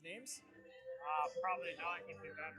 everyone's names? Probably not. I can do that.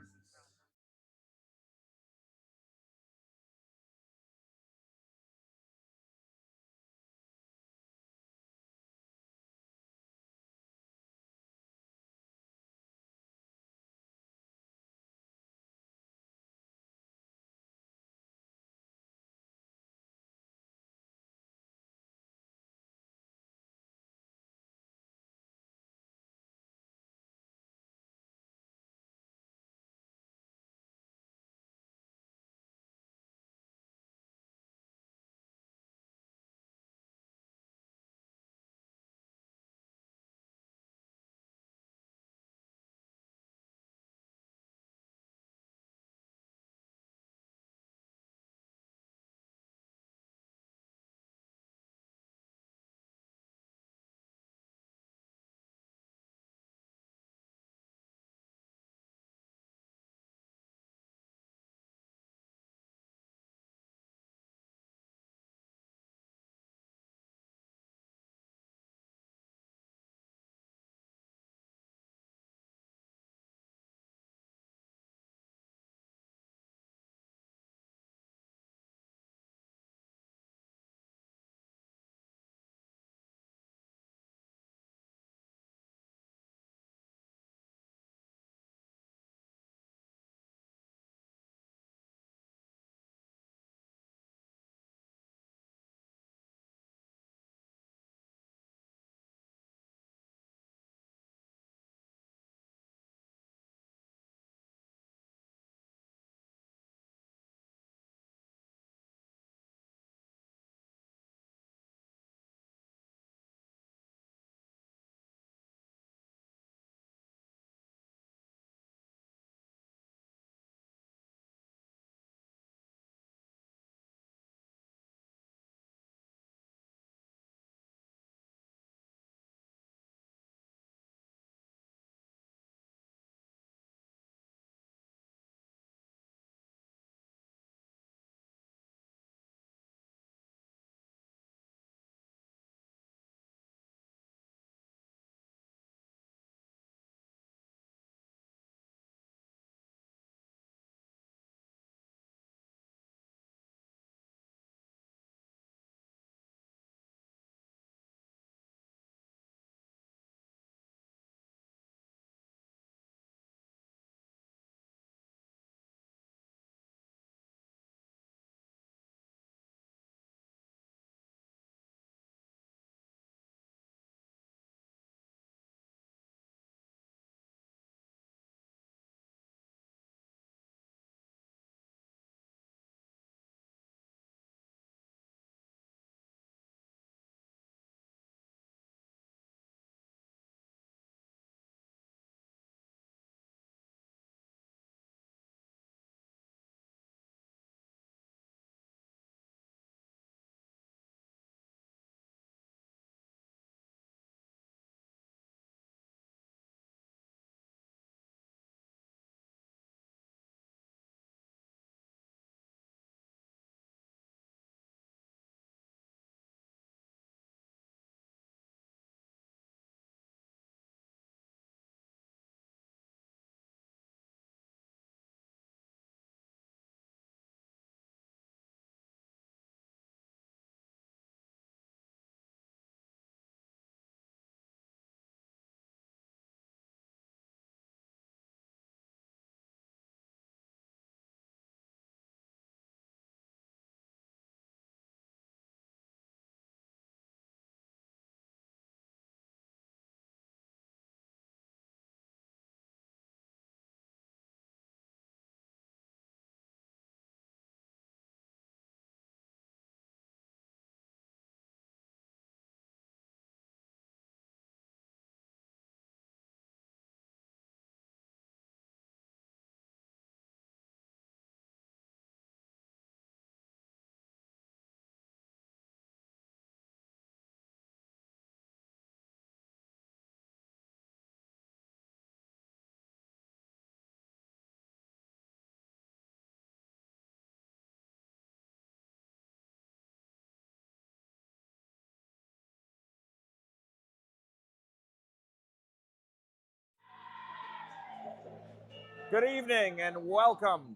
Good evening and welcome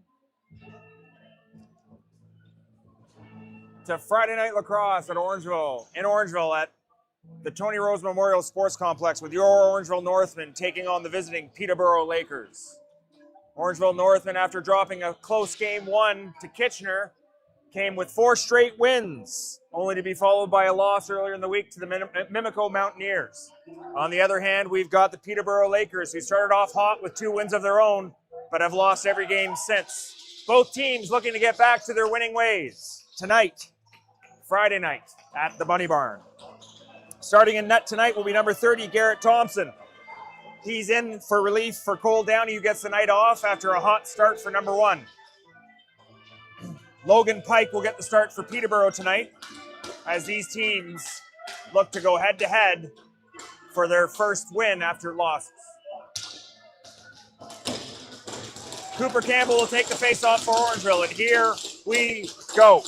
to Friday Night Lacrosse at Orangeville, in Orangeville at the Tony Rose Memorial Sports Complex with your Orangeville Northmen taking on the visiting Peterborough Lakers. Orangeville Northmen, after dropping a close game 1 to Kitchener, came with 4 straight wins, only to be followed by a loss earlier in the week to the Mimico Mountaineers. On the other hand, we've got the Peterborough Lakers, who started off hot with 2 wins of their own, but have lost every game since. Both teams looking to get back to their winning ways tonight, Friday night, at the Bunny Barn. Starting in net tonight will be number 30, Garrett Thompson. He's in for relief for Cole Downey, who gets the night off after a hot start for number 1. Logan Pike will get the start for Peterborough tonight, as these teams look to go head-to-head for their first win after losses. Cooper Campbell will take the face-off for Orangeville, and here we go.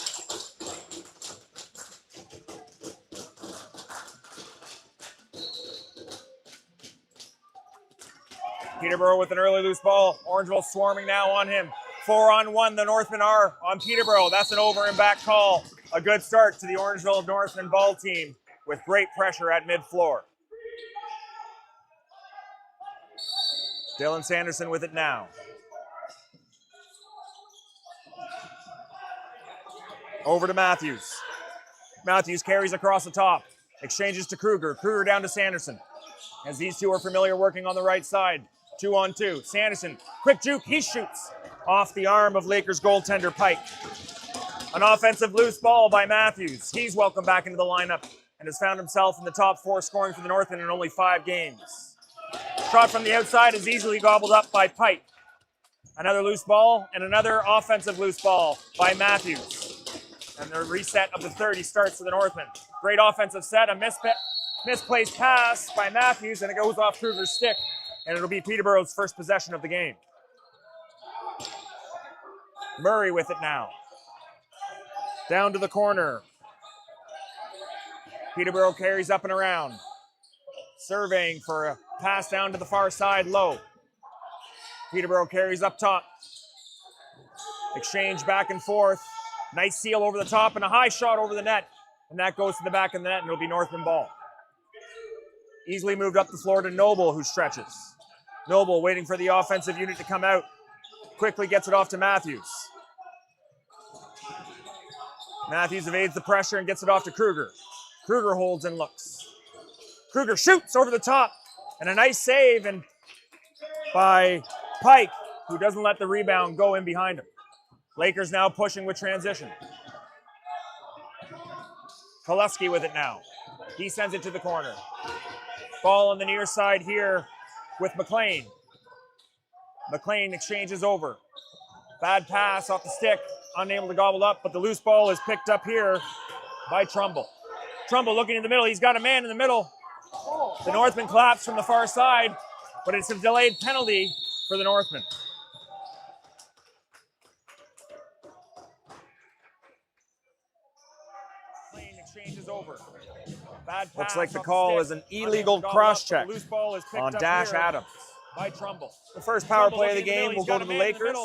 Peterborough with an early loose ball. Orangeville swarming now on him. 4-on-1, the Northmen are on Peterborough. That's an over and back call. A good start to the Orangeville Northmen ball team with great pressure at mid-floor. Dylan Sanderson with it now. Over to Matthews. Matthews carries across the top. Exchanges to Kruger. Kruger down to Sanderson. As these two are familiar working on the right side. 2-on-2. Sanderson, quick juke, he shoots off the arm of Lakers goaltender Pike. An offensive loose ball by Matthews. He's welcome back into the lineup and has found himself in the top 4 scoring for the Northmen in only 5 games. Shot from the outside is easily gobbled up by Pike. Another loose ball and another offensive loose ball by Matthews. And the reset of the 30 starts for the Northmen. Great offensive set, a misplaced pass by Matthews, and it goes off Kruger's stick, and it'll be Peterborough's first possession of the game. Murray with it now. Down to the corner. Peterborough carries up and around. Surveying for a pass down to the far side, low. Peterborough carries up top. Exchange back and forth. Nice seal over the top and a high shot over the net. And that goes to the back of the net, and it'll be Northman ball. Easily moved up the floor to Noble, who stretches. Noble waiting for the offensive unit to come out. Quickly gets it off to Matthews. Matthews evades the pressure and gets it off to Kruger. Kruger holds and looks. Kruger shoots over the top. And a nice save and by Pike, who doesn't let the rebound go in behind him. Lakers now pushing with transition. Koleski with it now. He sends it to the corner. Ball on the near side here with McLean. McLean exchanges over. Bad pass off the stick. Unable to gobble up, but the loose ball is picked up here by Trumbull. Trumbull looking in the middle. He's got a man in the middle. The Northman claps from the far side, but it's a delayed penalty for the Northmen. Exchanges over. Bad looks like the call is an illegal cross-check on Dash Adams. By Trumbull. The first power play of the game will go to the Lakers.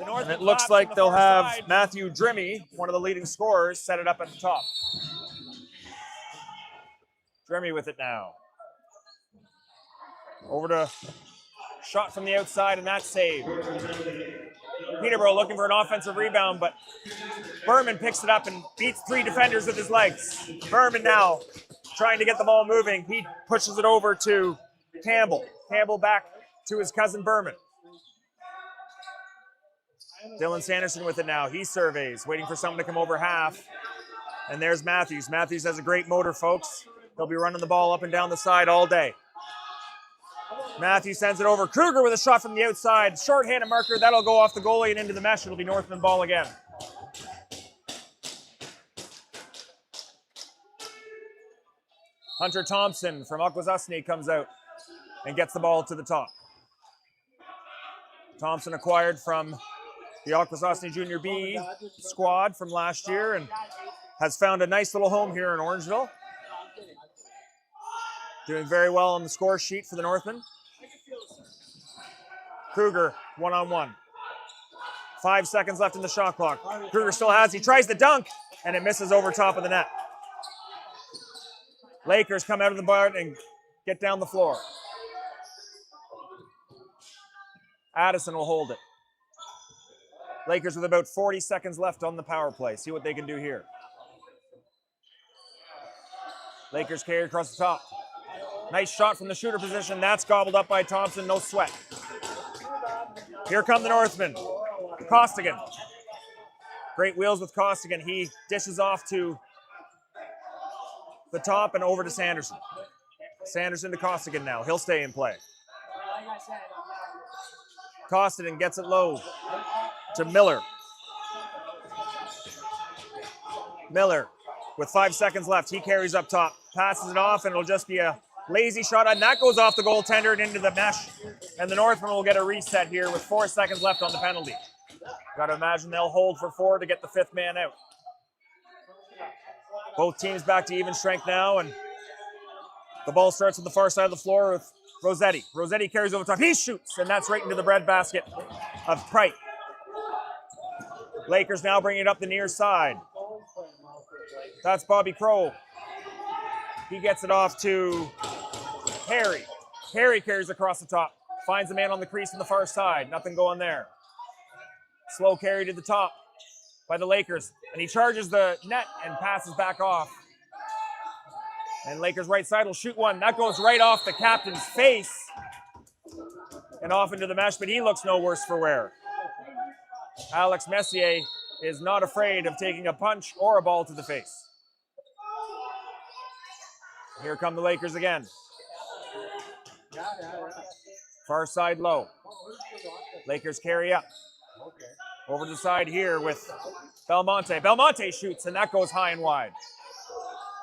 And it looks like they'll have Matthew Drimmy, one of the leading scorers, set it up at the top. Drimmy with it now. Over to shot from the outside, and that's saved. Peterborough looking for an offensive rebound, but Berman picks it up and beats 3 defenders with his legs. Berman now trying to get the ball moving. He pushes it over to Campbell. Campbell back to his cousin Berman. Dylan Sanderson with it now. He surveys, waiting for someone to come over half. And there's Matthews. Matthews has a great motor, folks. He'll be running the ball up and down the side all day. Matthews sends it over. Kruger with a shot from the outside. Short-handed marker. That'll go off the goalie and into the mesh. It'll be Northman ball again. Hunter Thompson from Akwesasne comes out and gets the ball to the top. Thompson acquired from the Akwesasne Junior B squad from last year and has found a nice little home here in Orangeville. Doing very well on the score sheet for the Northmen. Kruger, one-on-one. 5 seconds left in the shot clock. Kruger still has, he tries the dunk, and it misses over top of the net. Lakers come out of the bar and get down the floor. Addison will hold it. Lakers with about 40 seconds left on the power play. See what they can do here. Lakers carry across the top. Nice shot from the shooter position. That's gobbled up by Thompson. No sweat. Here come the Northmen. Costigan. Great wheels with Costigan. He dishes off to the top and over to Sanderson. Sanderson to Costigan now. He'll stay in play. Costigan gets it low to Miller. Miller with 5 seconds left. He carries up top, passes it off, and it'll just be a lazy shot, and that goes off the goaltender and into the mesh. And the Northmen will get a reset here with 4 seconds left on the penalty. Got to imagine they'll hold for 4 to get the 5th man out. Both teams back to even strength now, and the ball starts on the far side of the floor with Rossetti. Rossetti carries over top. He shoots, and that's right into the breadbasket of Prite. Lakers now bring it up the near side. That's Bobby Crow. He gets it off to Harry. Harry carries across the top. Finds the man on the crease on the far side. Nothing going there. Slow carry to the top by the Lakers. And he charges the net and passes back off. And Lakers right side will shoot one. That goes right off the captain's face and off into the mesh, but he looks no worse for wear. Alex Messier is not afraid of taking a punch or a ball to the face. Here come the Lakers again. Far side low. Lakers carry up. Over to the side here with Belmonte. Belmonte shoots, and that goes high and wide.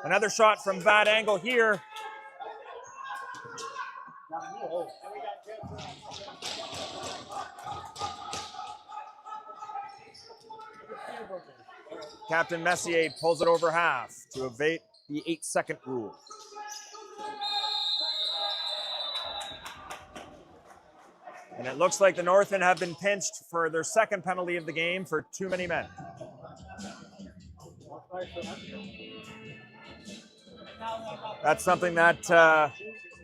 Another shot from bad angle here. Captain Messier pulls it over half to evade the 8-second rule. And it looks like the Northmen have been pinched for their second penalty of the game for too many men. That's something that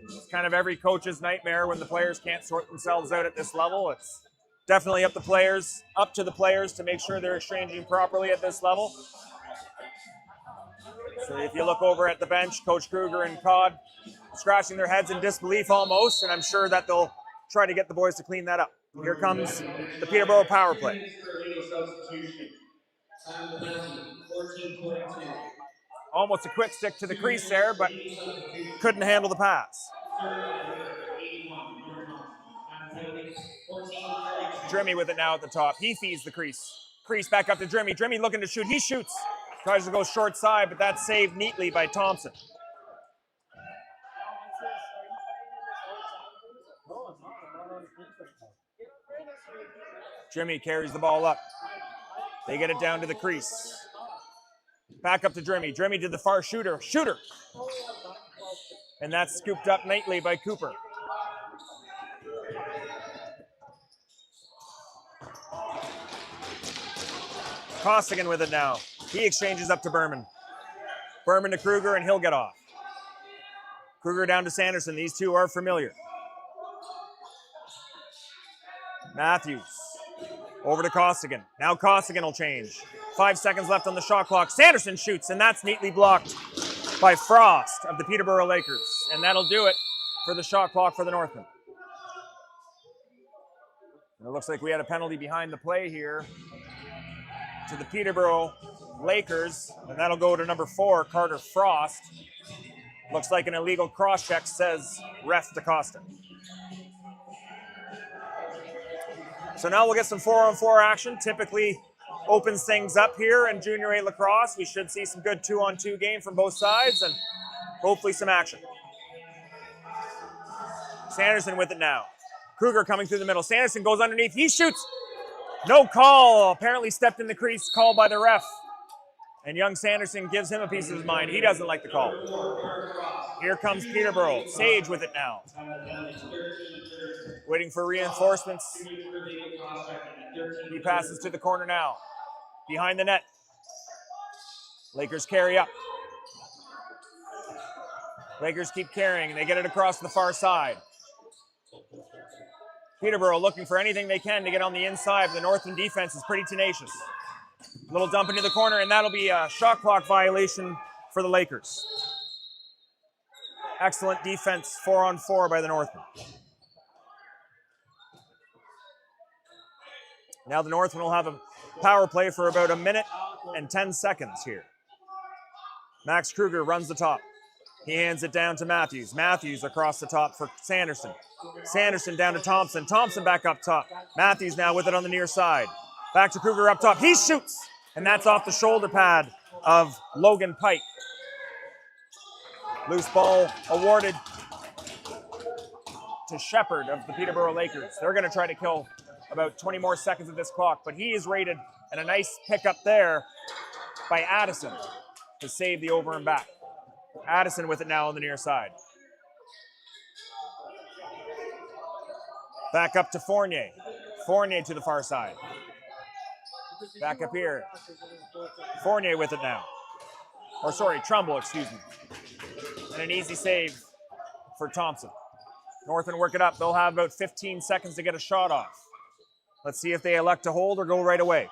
is kind of every coach's nightmare when the players can't sort themselves out at this level. It's definitely up to the players to make sure they're exchanging properly at this level. So if you look over at the bench, Coach Kruger and Codd scratching their heads in disbelief almost, and I'm sure that they'll try to get the boys to clean that up. Here comes the Peterborough power play. Almost a quick stick to the crease there, but couldn't handle the pass. Drimmy with it now at the top. He feeds the crease. Crease back up to Drimmy. Drimmy looking to shoot. He shoots. Tries to go short side, but that's saved neatly by Thompson. Drimmy carries the ball up. They get it down to the crease. Back up to Drimmy. Drimmy to the far shooter. Shooter! And that's scooped up neatly by Cooper. Costigan with it now. He exchanges up to Berman. Berman to Kruger, and he'll get off. Kruger down to Sanderson. These two are familiar. Matthews over to Costigan. Now Costigan will change. 5 seconds left on the shot clock. Sanderson shoots, and that's neatly blocked by Frost of the Peterborough Lakers. And that'll do it for the shot clock for the Northmen. And it looks like we had a penalty behind the play here to the Peterborough Lakers, and that'll go to number 4, Carter Frost. Looks like an illegal cross-check, says ref DaCosta. So now we'll get some 4-on-4 action. Typically opens things up here in Junior A lacrosse. We should see some good 2-on-2 game from both sides and hopefully some action. Sanderson with it now. Kruger coming through the middle. Sanderson goes underneath. He shoots. No call. Apparently stepped in the crease. Called by the ref. And young Sanderson gives him a piece of his mind. He doesn't like the call. Here comes Peterborough. Sage with it now. Waiting for reinforcements. He passes to the corner now. Behind the net. Lakers carry up. Lakers keep carrying, and they get it across to the far side. Peterborough looking for anything they can to get on the inside, but the Northern defense is pretty tenacious. Little dump into the corner, and that'll be a shot clock violation for the Lakers. Excellent defense, 4-on-4 by the Northmen. Now the Northmen will have a power play for about 1 minute and 10 seconds here. Max Kruger runs the top. He hands it down to Matthews. Matthews across the top for Sanderson. Sanderson down to Thompson. Thompson back up top. Matthews now with it on the near side. Back to Kruger up top. He shoots! And that's off the shoulder pad of Logan Pike. Loose ball awarded to Shepard of the Peterborough Lakers. They're going to try to kill about 20 more seconds of this clock, but he is rated, and a nice pickup there by Addison to save the over and back. Addison with it now on the near side. Back up to Fournier. Fournier to the far side. Back up here. Fournier with it now. Or sorry, Trumbull, excuse me. And an easy save for Thompson. Northmen work it up. They'll have about 15 seconds to get a shot off. Let's see if they elect to hold or go right away.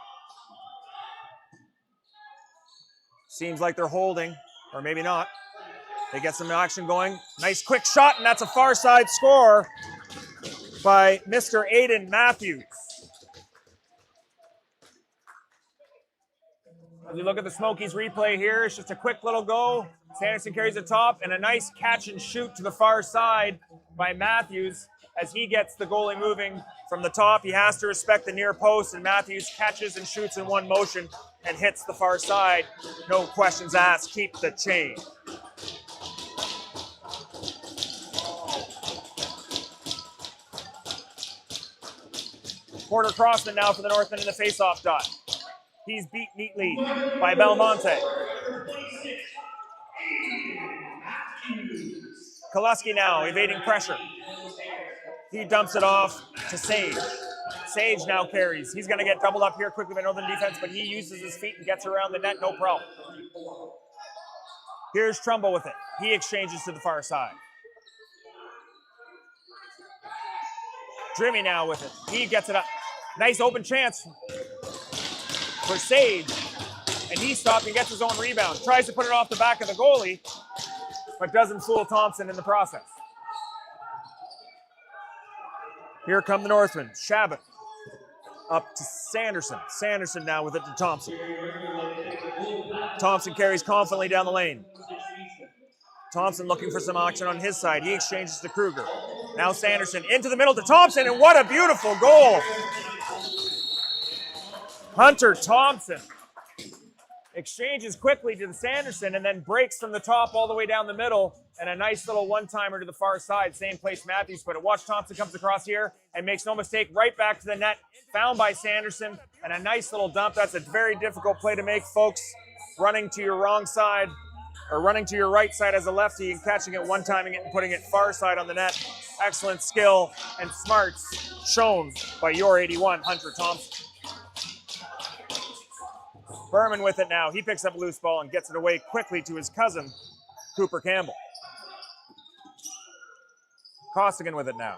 Seems like they're holding, or maybe not. They get some action going. Nice quick shot, and that's a far side score by Mr. Aiden Matthews. As we look at the Smokies replay here, it's just a quick little go. Sanderson carries the top, and a nice catch and shoot to the far side by Matthews as he gets the goalie moving from the top. He has to respect the near post, and Matthews catches and shoots in one motion and hits the far side. No questions asked. Keep the change. Porter Crossman now for the Northmen in the face-off dot. He's beat neatly by Belmonte. Koleski now evading pressure. He dumps it off to Sage. Sage now carries. He's going to get doubled up here quickly by Northern defense, but he uses his feet and gets around the net, no problem. Here's Trumbull with it. He exchanges to the far side. Drimmy now with it. He gets it up. Nice open chance for Sage. And he stops and gets his own rebound. Tries to put it off the back of the goalie, but doesn't fool Thompson in the process. Here come the Northmen. Shabbat up to Sanderson. Sanderson now with it to Thompson. Thompson carries confidently down the lane. Thompson looking for some action on his side. He exchanges to Kruger. Now Sanderson into the middle to Thompson, and what a beautiful goal. Hunter Thompson exchanges quickly to Sanderson and then breaks from the top all the way down the middle, and a nice little one-timer to the far side. Same place Matthews put it. Watch Thompson comes across here and makes no mistake, right back to the net, found by Sanderson, and a nice little dump. That's a very difficult play to make, folks. Running to your wrong side, or running to your right side as a lefty and catching it, one-timing it and putting it far side on the net. Excellent skill and smarts shown by your 81, Hunter Thompson. Berman with it now. He picks up a loose ball and gets it away quickly to his cousin, Cooper Campbell. Costigan with it now.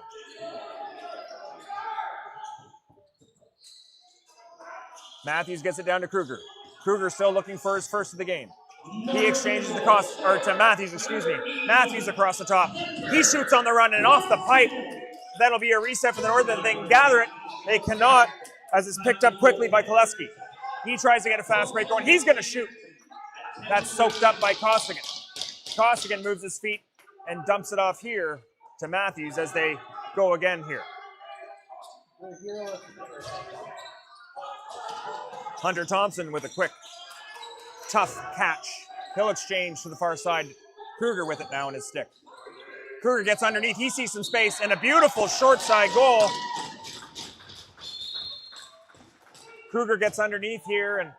Matthews gets it down to Kruger. Kruger still looking for his first of the game. He exchanges to Matthews, excuse me. Matthews across the top. He shoots on the run and off the pipe. That'll be a reset for the Northern. They can gather it. They cannot, as it's picked up quickly by Koleski. He tries to get a fast break going. He's going to shoot. That's soaked up by Costigan. Costigan moves his feet and dumps it off here to Matthews as they go again here. Hunter Thompson with a quick, tough catch. He'll exchange to the far side. Kruger with it now in his stick. Kruger gets underneath. He sees some space and a beautiful short side goal. Kruger gets underneath here and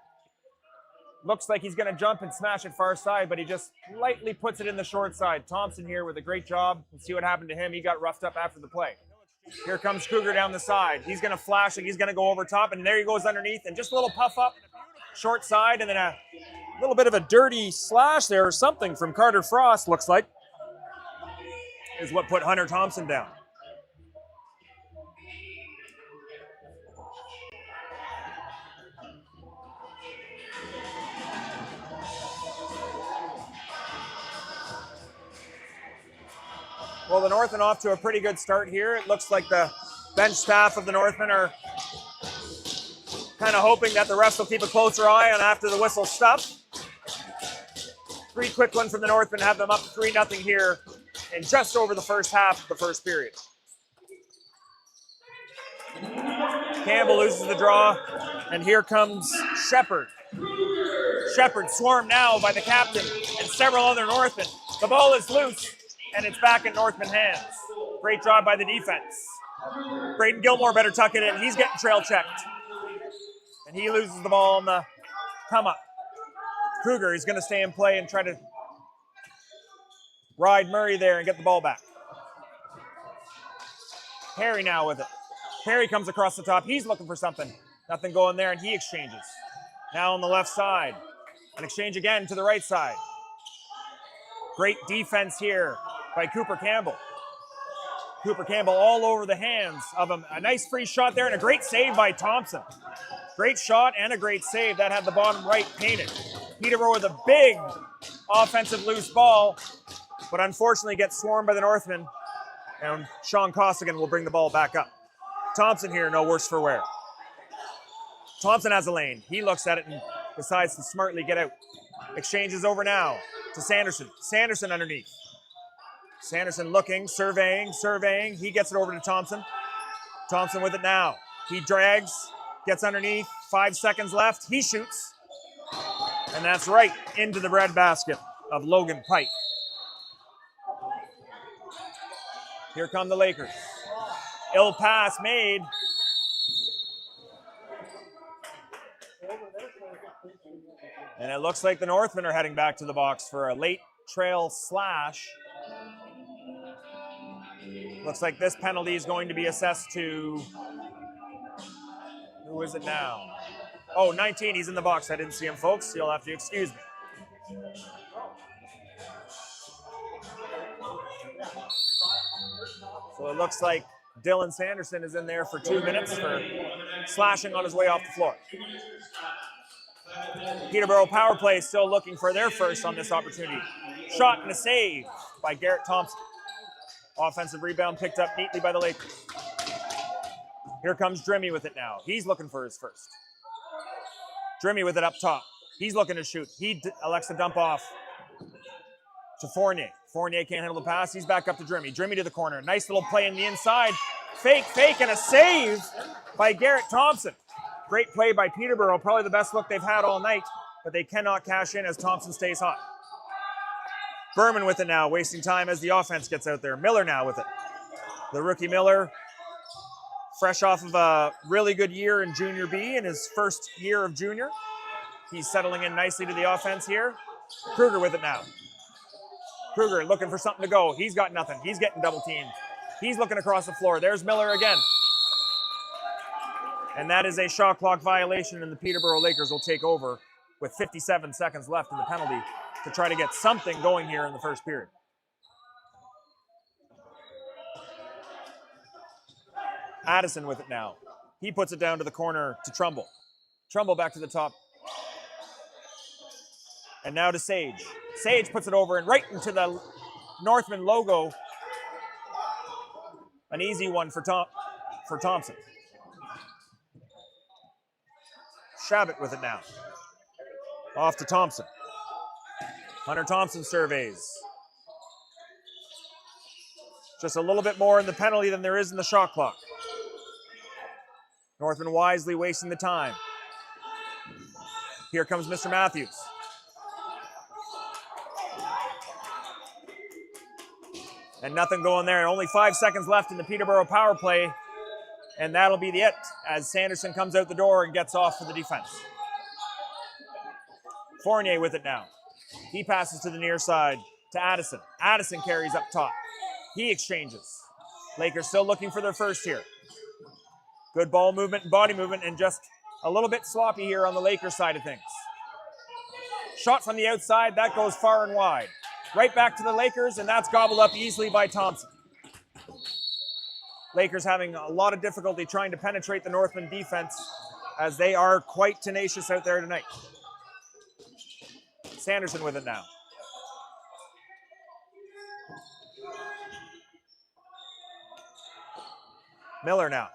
looks like he's going to jump and smash it far side, but he just lightly puts it in the short side. Thompson here with a great job. Let's see what happened to him. He got roughed up after the play. Here comes Kruger down the side. He's going to flash and he's going to go over top, and there he goes underneath, and just a little puff up, short side, and then a little bit of a dirty slash there or something from Carter Frost, looks like, is what put Hunter Thompson down. Well, the Northmen off to a pretty good start here. It looks like the bench staff of the Northmen are kind of hoping that the refs will keep a closer eye on after the whistle stuff. 3 quick ones from the Northmen have them up 3-0 here in just over the first half of the first period. Campbell loses the draw, and here comes Shepard. Shepard swarmed now by the captain and several other Northmen. The ball is loose, and it's back in Northman hands. Great job by the defense. Braden Gilmore better tuck it in. He's getting trail checked. And he loses the ball on the come up. Kruger is going to stay in play and try to ride Murray there and get the ball back. Perry now with it. Perry comes across the top. He's looking for something. Nothing going there, and he exchanges. Now on the left side. An exchange again to the right side. Great defense here by Cooper Campbell. Cooper Campbell all over the hands of him. A nice free shot there and a great save by Thompson. Great shot and a great save. That had the bottom right painted. Peterborough with a big offensive loose ball, but unfortunately gets swarmed by the Northmen, and Sean Costigan will bring the ball back up. Thompson here, no worse for wear. Thompson has a lane. He looks at it and decides to smartly get out. Exchanges over now to Sanderson. Sanderson underneath. Sanderson looking, surveying. He gets it over to Thompson. Thompson with it now. He drags, gets underneath. 5 seconds left. He shoots. And that's right into the breadbasket of Logan Pike. Here come the Lakers. Ill pass made. And it looks like the Northmen are heading back to the box for a late trail slash. Looks like this penalty is going to be assessed to, who is it now? Oh, 19, he's in the box. I didn't see him, folks. You'll have to excuse me. So it looks like Dylan Sanderson is in there for 2 minutes for slashing on his way off the floor. Peterborough power play still looking for their first on this opportunity. Shot and a save by Garrett Thompson. Offensive rebound picked up neatly by the Lakers. Here comes Drimmy with it now. He's looking for his first. Drimmy with it up top. He's looking to shoot. He elects to dump off to Fournier. Fournier can't handle the pass. He's back up to Drimmy. Drimmy to the corner. Nice little play in the inside. Fake, and a save by Garrett Thompson. Great play by Peterborough. Probably the best look they've had all night, but they cannot cash in as Thompson stays hot. Berman with it now, wasting time as the offense gets out there. Miller now with it. The rookie Miller, fresh off of a really good year in Junior B in his first year of junior. He's settling in nicely to the offense here. Kruger with it now. Kruger looking for something to go. He's got nothing. He's getting double teamed. He's looking across the floor. There's Miller again. And that is a shot clock violation, and the Peterborough Lakers will take over with 57 seconds left in the penalty to try to get something going here in the first period. Addison with it now. He puts it down to the corner to Trumbull. Trumbull back to the top. And now to Sage. Sage puts it over and right into the Northman logo. An easy one for Thompson. Shabbat with it now. Off to Thompson. Hunter Thompson surveys. Just a little bit more in the penalty than there is in the shot clock. Northman wisely wasting the time. Here comes Mr. Matthews. And nothing going there. Only 5 seconds left in the Peterborough power play. And that'll be it as Sanderson comes out the door and gets off for the defense. Fournier with it now. He passes to the near side to Addison. Addison carries up top. He exchanges. Lakers still looking for their first here. Good ball movement and body movement, and just a little bit sloppy here on the Lakers side of things. Shot from the outside, that goes far and wide. Right back to the Lakers, and that's gobbled up easily by Thompson. Lakers having a lot of difficulty trying to penetrate the Northmen defense, as they are quite tenacious out there tonight. Sanderson with it now. Miller now.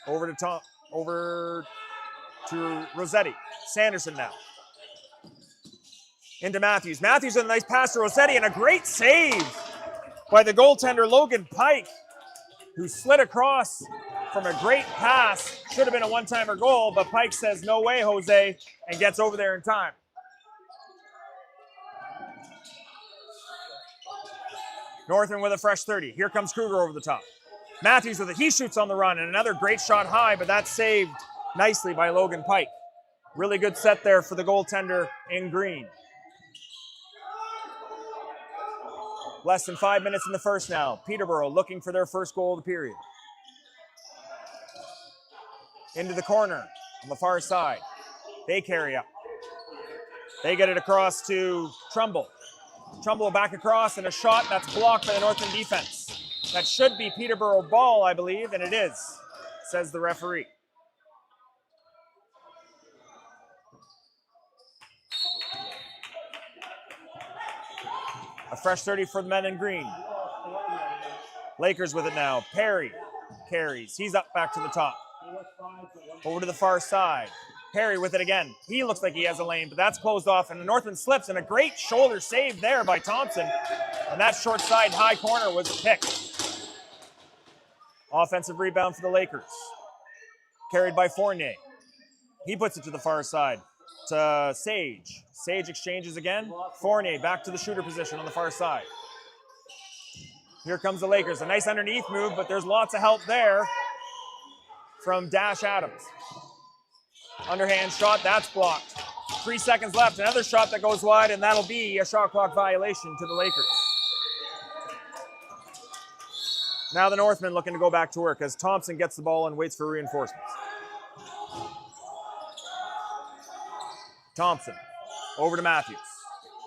Over to Rossetti. Sanderson now. Into Matthews. Matthews with a nice pass to Rossetti, and a great save by the goaltender Logan Pike, who slid across from a great pass. Should have been a one-timer goal, but Pike says, no way, Jose, and gets over there in time. Northmen with a fresh 30. Here comes Kruger over the top. Matthews with it. He shoots on the run, and another great shot high, but that's saved nicely by Logan Pike. Really good set there for the goaltender in green. Less than 5 minutes in the first now. Peterborough looking for their first goal of the period. Into the corner on the far side. They carry up. They get it across to Trumbull. Trumbull back across, and a shot that's blocked by the Northern defense. That should be Peterborough ball, I believe, and it is, says the referee. A fresh 30 for the men in green. Lakers with it now. Perry carries. He's up back to the top. Over to the far side. Perry with it again. He looks like he has a lane, but that's closed off, and the Northman slips, and a great shoulder save there by Thompson. And that short side high corner was a pick. Offensive rebound for the Lakers. Carried by Fournier. He puts it to the far side to Sage. Sage exchanges again. Fournier back to the shooter position on the far side. Here comes the Lakers. A nice underneath move, but there's lots of help there from Dash Adams. Underhand shot, that's blocked. 3 seconds left. Another shot that goes wide, and that'll be a shot clock violation to the Lakers. Now the Northmen looking to go back to work as Thompson gets the ball and waits for reinforcements. Thompson over to Matthews.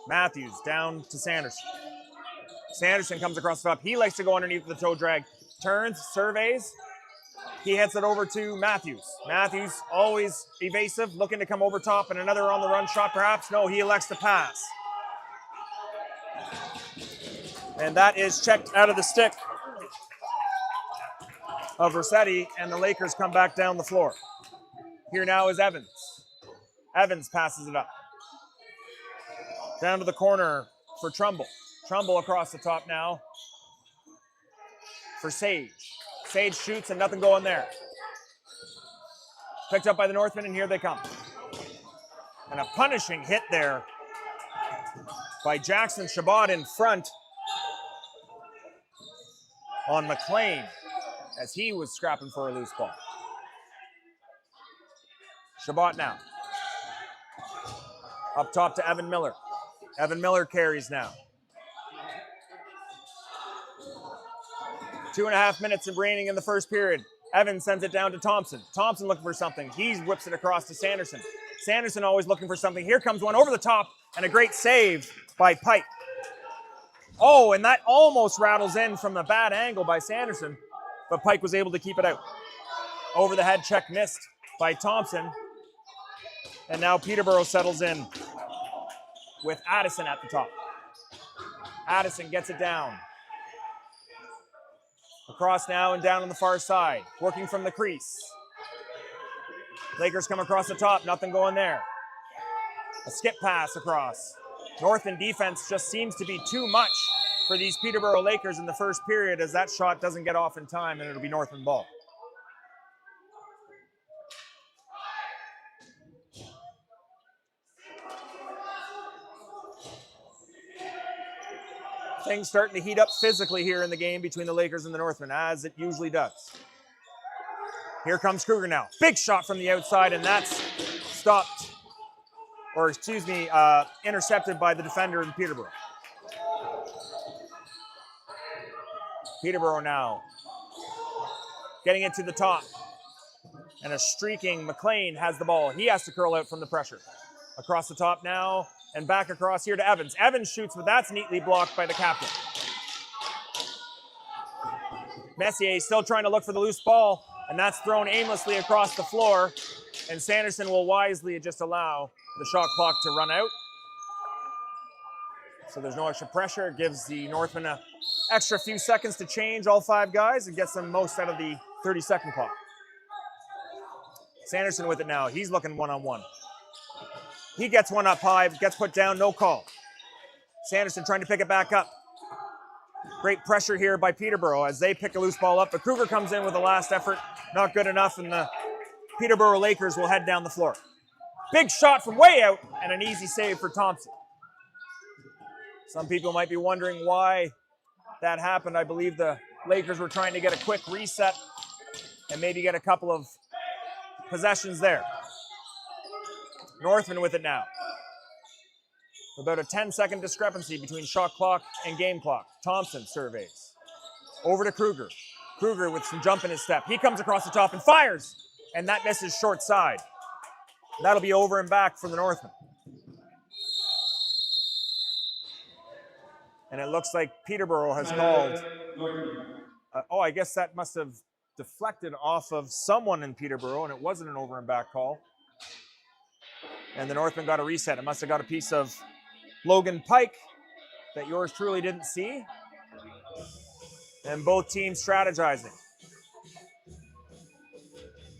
Matthews down to Sanderson. Sanderson comes across the top. He likes to go underneath the toe drag. Turns, surveys. He hits it over to Matthews. Matthews always evasive, looking to come over top, and another on the run shot perhaps. No, he elects to pass. And that is checked out of the stick of Rossetti, and the Lakers come back down the floor. Here now is Evans. Evans passes it up. Down to the corner for Trumbull. Trumbull across the top now for Sage. Sage shoots and nothing going there. Picked up by the Northmen, and here they come. And a punishing hit there by Jackson Shabbat in front on McLean as he was scrapping for a loose ball. Shabbat now. Up top to Evan Miller. Evan Miller carries now. 2.5 minutes remaining in the first period. Evans sends it down to Thompson. Thompson looking for something. He whips it across to Sanderson. Sanderson always looking for something. Here comes one over the top, and a great save by Pike. Oh, and that almost rattles in from a bad angle by Sanderson, but Pike was able to keep it out. Over the head check missed by Thompson. And now Peterborough settles in with Addison at the top. Addison gets it down. Across now and down on the far side, working from the crease. Lakers come across the top, nothing going there. A skip pass across. Northern defense just seems to be too much for these Peterborough Lakers in the first period, as that shot doesn't get off in time, and it'll be Northern ball. Things starting to heat up physically here in the game between the Lakers and the Northmen, as it usually does. Here comes Kruger now. Big shot from the outside, and that's stopped, or excuse me, intercepted by the defender in Peterborough. Peterborough now getting it to the top. And a streaking McLean has the ball. He has to curl out from the pressure. Across the top now and back across here to Evans. Evans shoots, but that's neatly blocked by the captain. Messier still trying to look for the loose ball, and that's thrown aimlessly across the floor. And Sanderson will wisely just allow the shot clock to run out. So there's no extra pressure. It gives the Northmen an extra few seconds to change all 5 guys and gets them most out of the 30-second clock. Sanderson with it now. He's looking one-on-one. He gets one up high, gets put down, no call. Sanderson trying to pick it back up. Great pressure here by Peterborough as they pick a loose ball up, but Kruger comes in with a last effort. Not good enough, and the Peterborough Lakers will head down the floor. Big shot from way out, and an easy save for Thompson. Some people might be wondering why that happened. I believe the Lakers were trying to get a quick reset and maybe get a couple of possessions there. Northmen with it now. About a 10-second discrepancy between shot clock and game clock. Thompson surveys. Over to Kruger. Kruger with some jump in his step. He comes across the top and fires, and that misses short side. That'll be over and back for the Northmen. And it looks like Peterborough has called. I guess that must have deflected off of someone in Peterborough, and it wasn't an over and back call. And the Northmen got a reset. It must have got a piece of Logan Pike that yours truly didn't see. And both teams strategizing.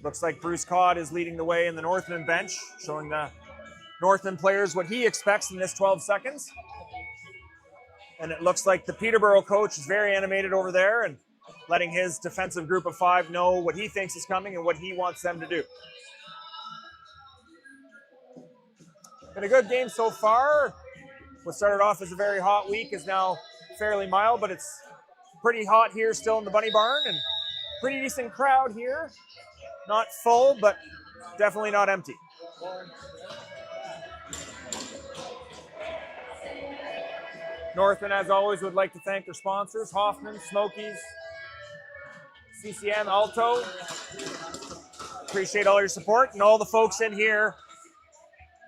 Looks like Bruce Codd is leading the way in the Northmen bench, showing the Northmen players what he expects in this 12 seconds. And it looks like the Peterborough coach is very animated over there and letting his defensive group of 5 know what he thinks is coming and what he wants them to do. Been a good game so far. What started off as a very hot week is now fairly mild, but it's pretty hot here still in the Bunny Barn, and pretty decent crowd here. Not full, but definitely not empty. Northmen, as always, would like to thank their sponsors, Hoffman, Smokies, CCM, Alto. Appreciate all your support, and all the folks in here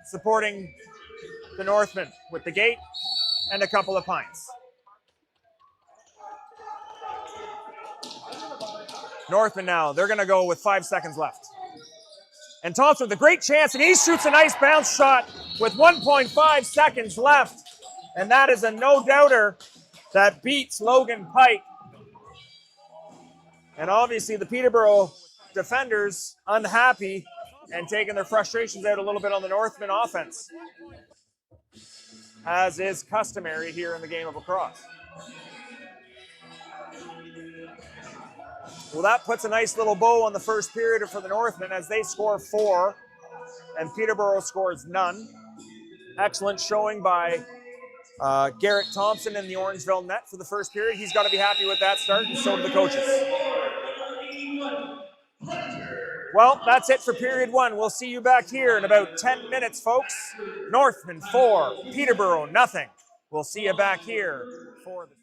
supporting the Northmen with the gate and a couple of pints. Northmen now, they're going to go with 5 seconds left. And Thompson with a great chance, and he shoots a nice bounce shot with 1.5 seconds left. And that is a no-doubter that beats Logan Pike. And obviously the Peterborough defenders unhappy and taking their frustrations out a little bit on the Northmen offense, as is customary here in the game of lacrosse. Well, that puts a nice little bow on the first period for the Northmen as they score 4 and Peterborough scores none. Excellent showing by Garrett Thompson in the Orangeville net for the first period. He's got to be happy with that start, and so do the coaches. Well, that's it for period 1. We'll see you back here in about 10 minutes, folks. Northmen 4, Peterborough nothing. We'll see you back here for the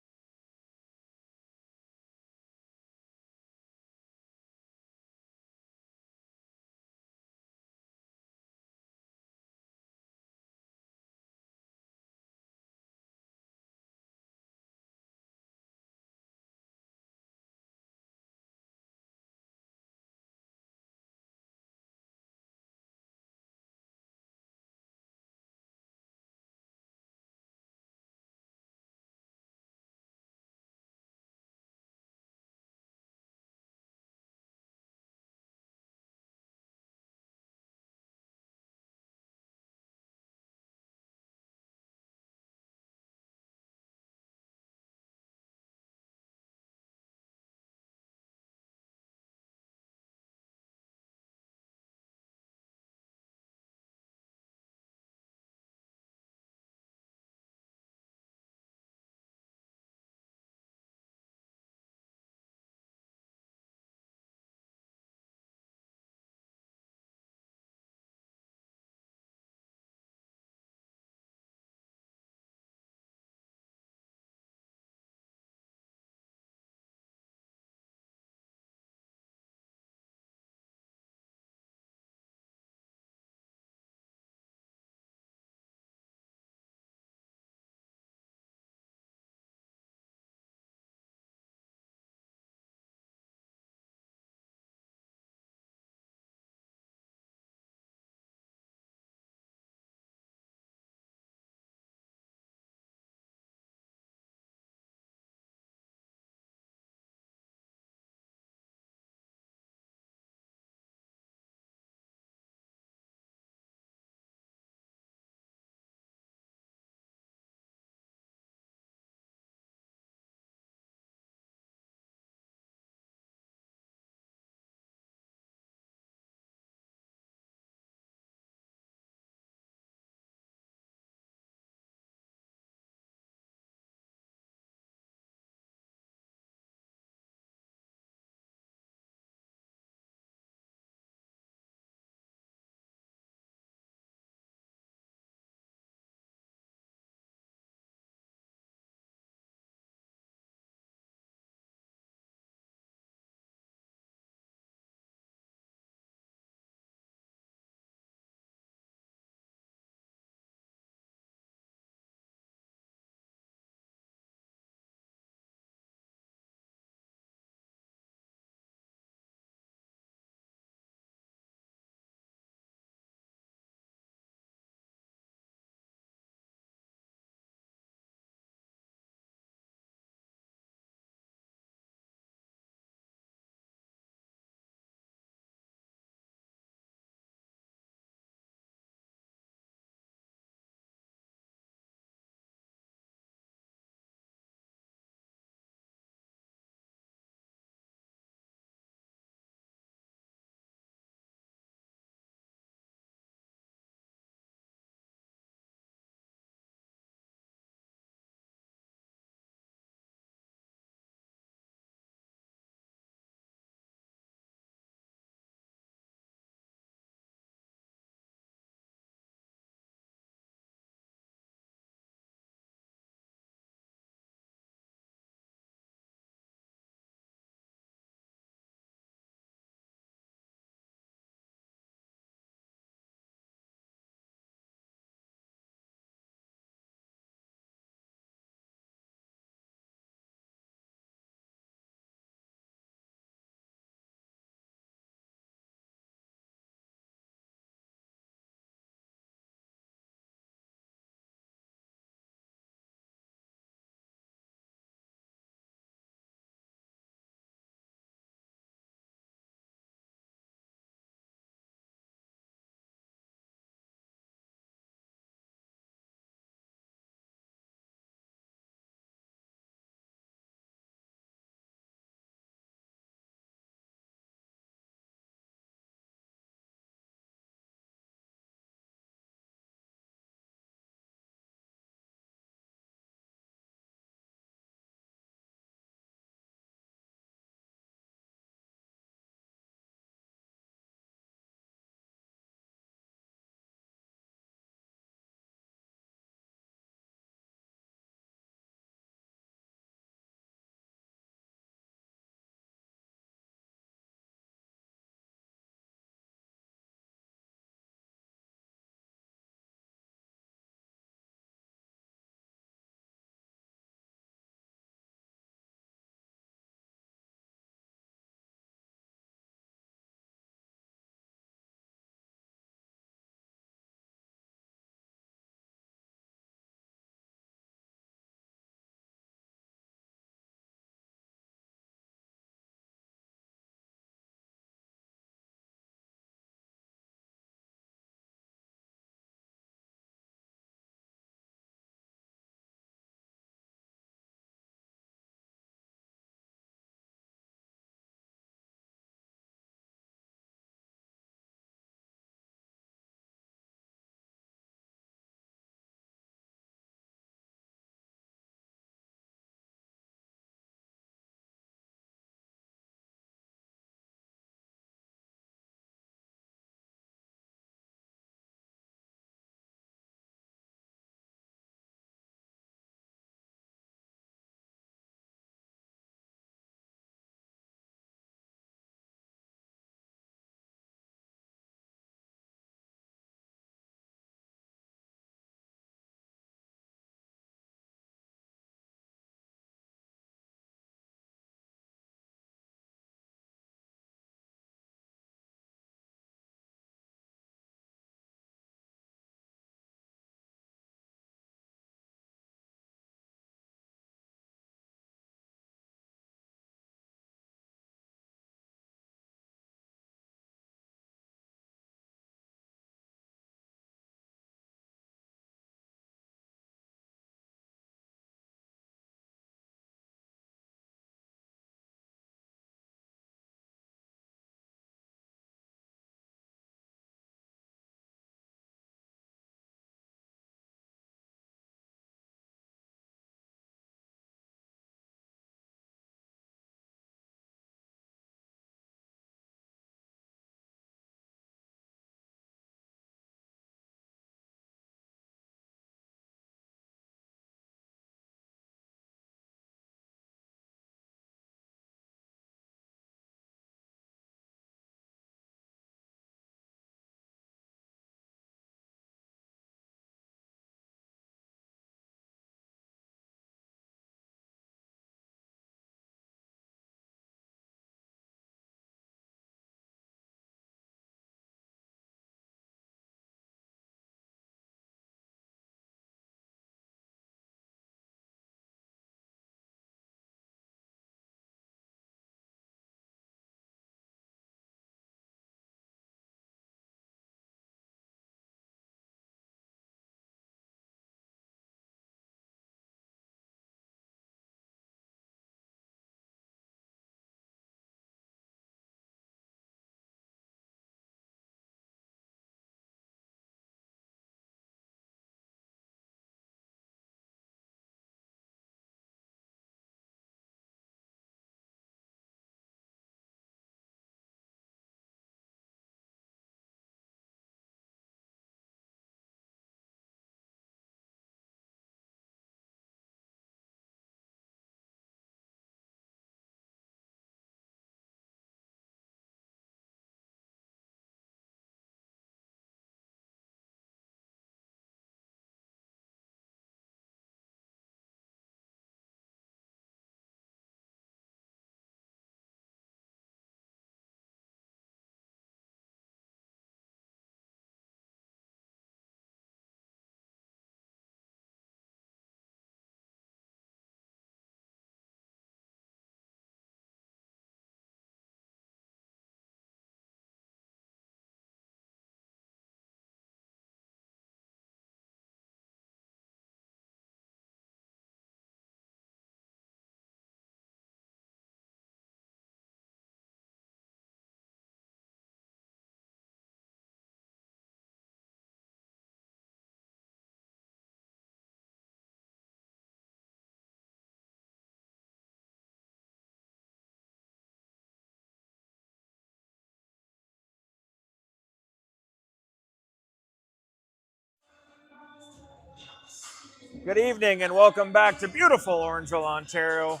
Good evening and welcome back to beautiful Orangeville, Ontario,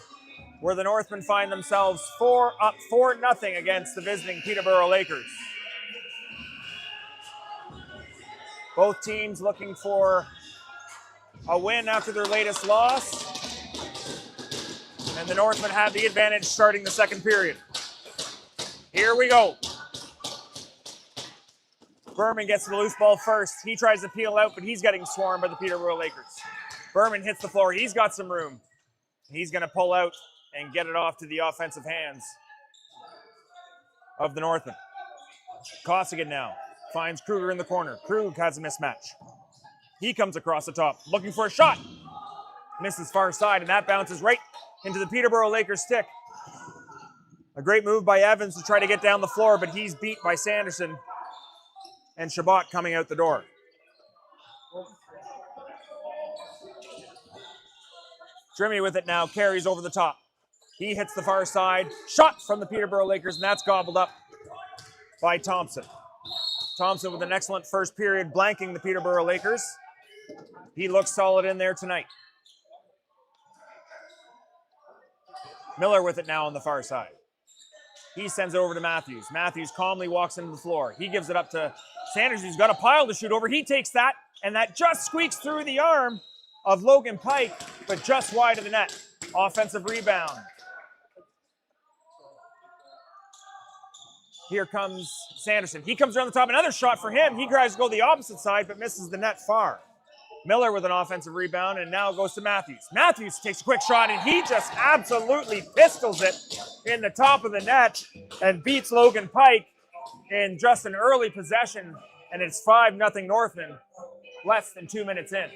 where the Northmen find themselves up 4-0 against the visiting Peterborough Lakers. Both teams looking for a win after their latest loss, and the Northmen have the advantage starting the second period. Here we go. Berman gets the loose ball first. He tries to peel out, but he's getting swarmed by the Peterborough Lakers. Berman hits the floor. He's got some room. He's going to pull out and get it off to the offensive hands of the Northmen. Costigan now finds Kruger in the corner. Krug has a mismatch. He comes across the top, looking for a shot. Misses far side, and that bounces right into the Peterborough Lakers stick. A great move by Evans to try to get down the floor, but he's beat by Sanderson and Shabbat coming out the door. Drimmy with it now, carries over the top. He hits the far side. Shot from the Peterborough Lakers, and that's gobbled up by Thompson. Thompson with an excellent first period, blanking the Peterborough Lakers. He looks solid in there tonight. Miller with it now on the far side. He sends it over to Matthews. Matthews calmly walks into the floor. He gives it up to Sanders, who's got a pile to shoot over. He takes that, and that just squeaks through the arm of Logan Pike, but just wide of the net. Offensive rebound. Here comes Sanderson. He comes around the top. Another shot for him. He tries to go the opposite side, but misses the net far. Miller with an offensive rebound, and now goes to Matthews. Matthews takes a quick shot, and he just absolutely pistols it in the top of the net and beats Logan Pike in just an early possession, and it's 5-0 Northmen, less than 2 minutes in.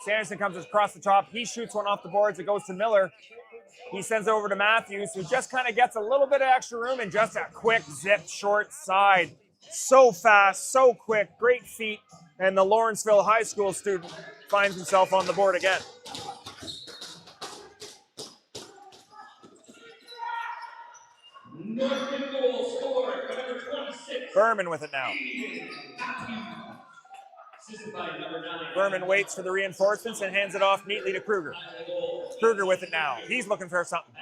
Sanderson comes across the top. He shoots one off the boards. It goes to Miller. He sends it over to Matthews, who just kind of gets a little bit of extra room and just a quick zip short side. So fast, so quick, great feet. And the Lawrenceville High School student finds himself on the board again. Berman with it now. Berman waits for the reinforcements and hands it off neatly to Kruger. Kruger with it now. He's looking for something.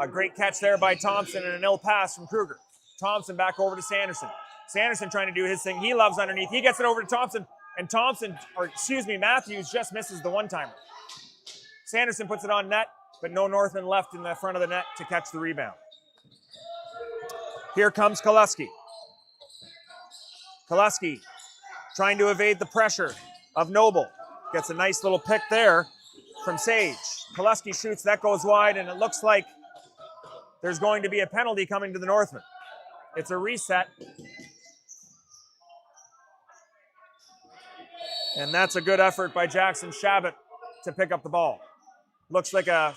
A great catch there by Thompson and an ill pass from Kruger. Thompson back over to Sanderson. Sanderson trying to do his thing. He loves underneath. He gets it over to Thompson, and Matthews just misses the one-timer. Sanderson puts it on net, but no Northman left in the front of the net to catch the rebound. Here comes Koleski. Koleski trying to evade the pressure of Noble. Gets a nice little pick there from Sage. Koleski shoots, that goes wide, and it looks like there's going to be a penalty coming to the Northmen. It's a reset. And that's a good effort by Jackson Shabbat to pick up the ball. Looks like a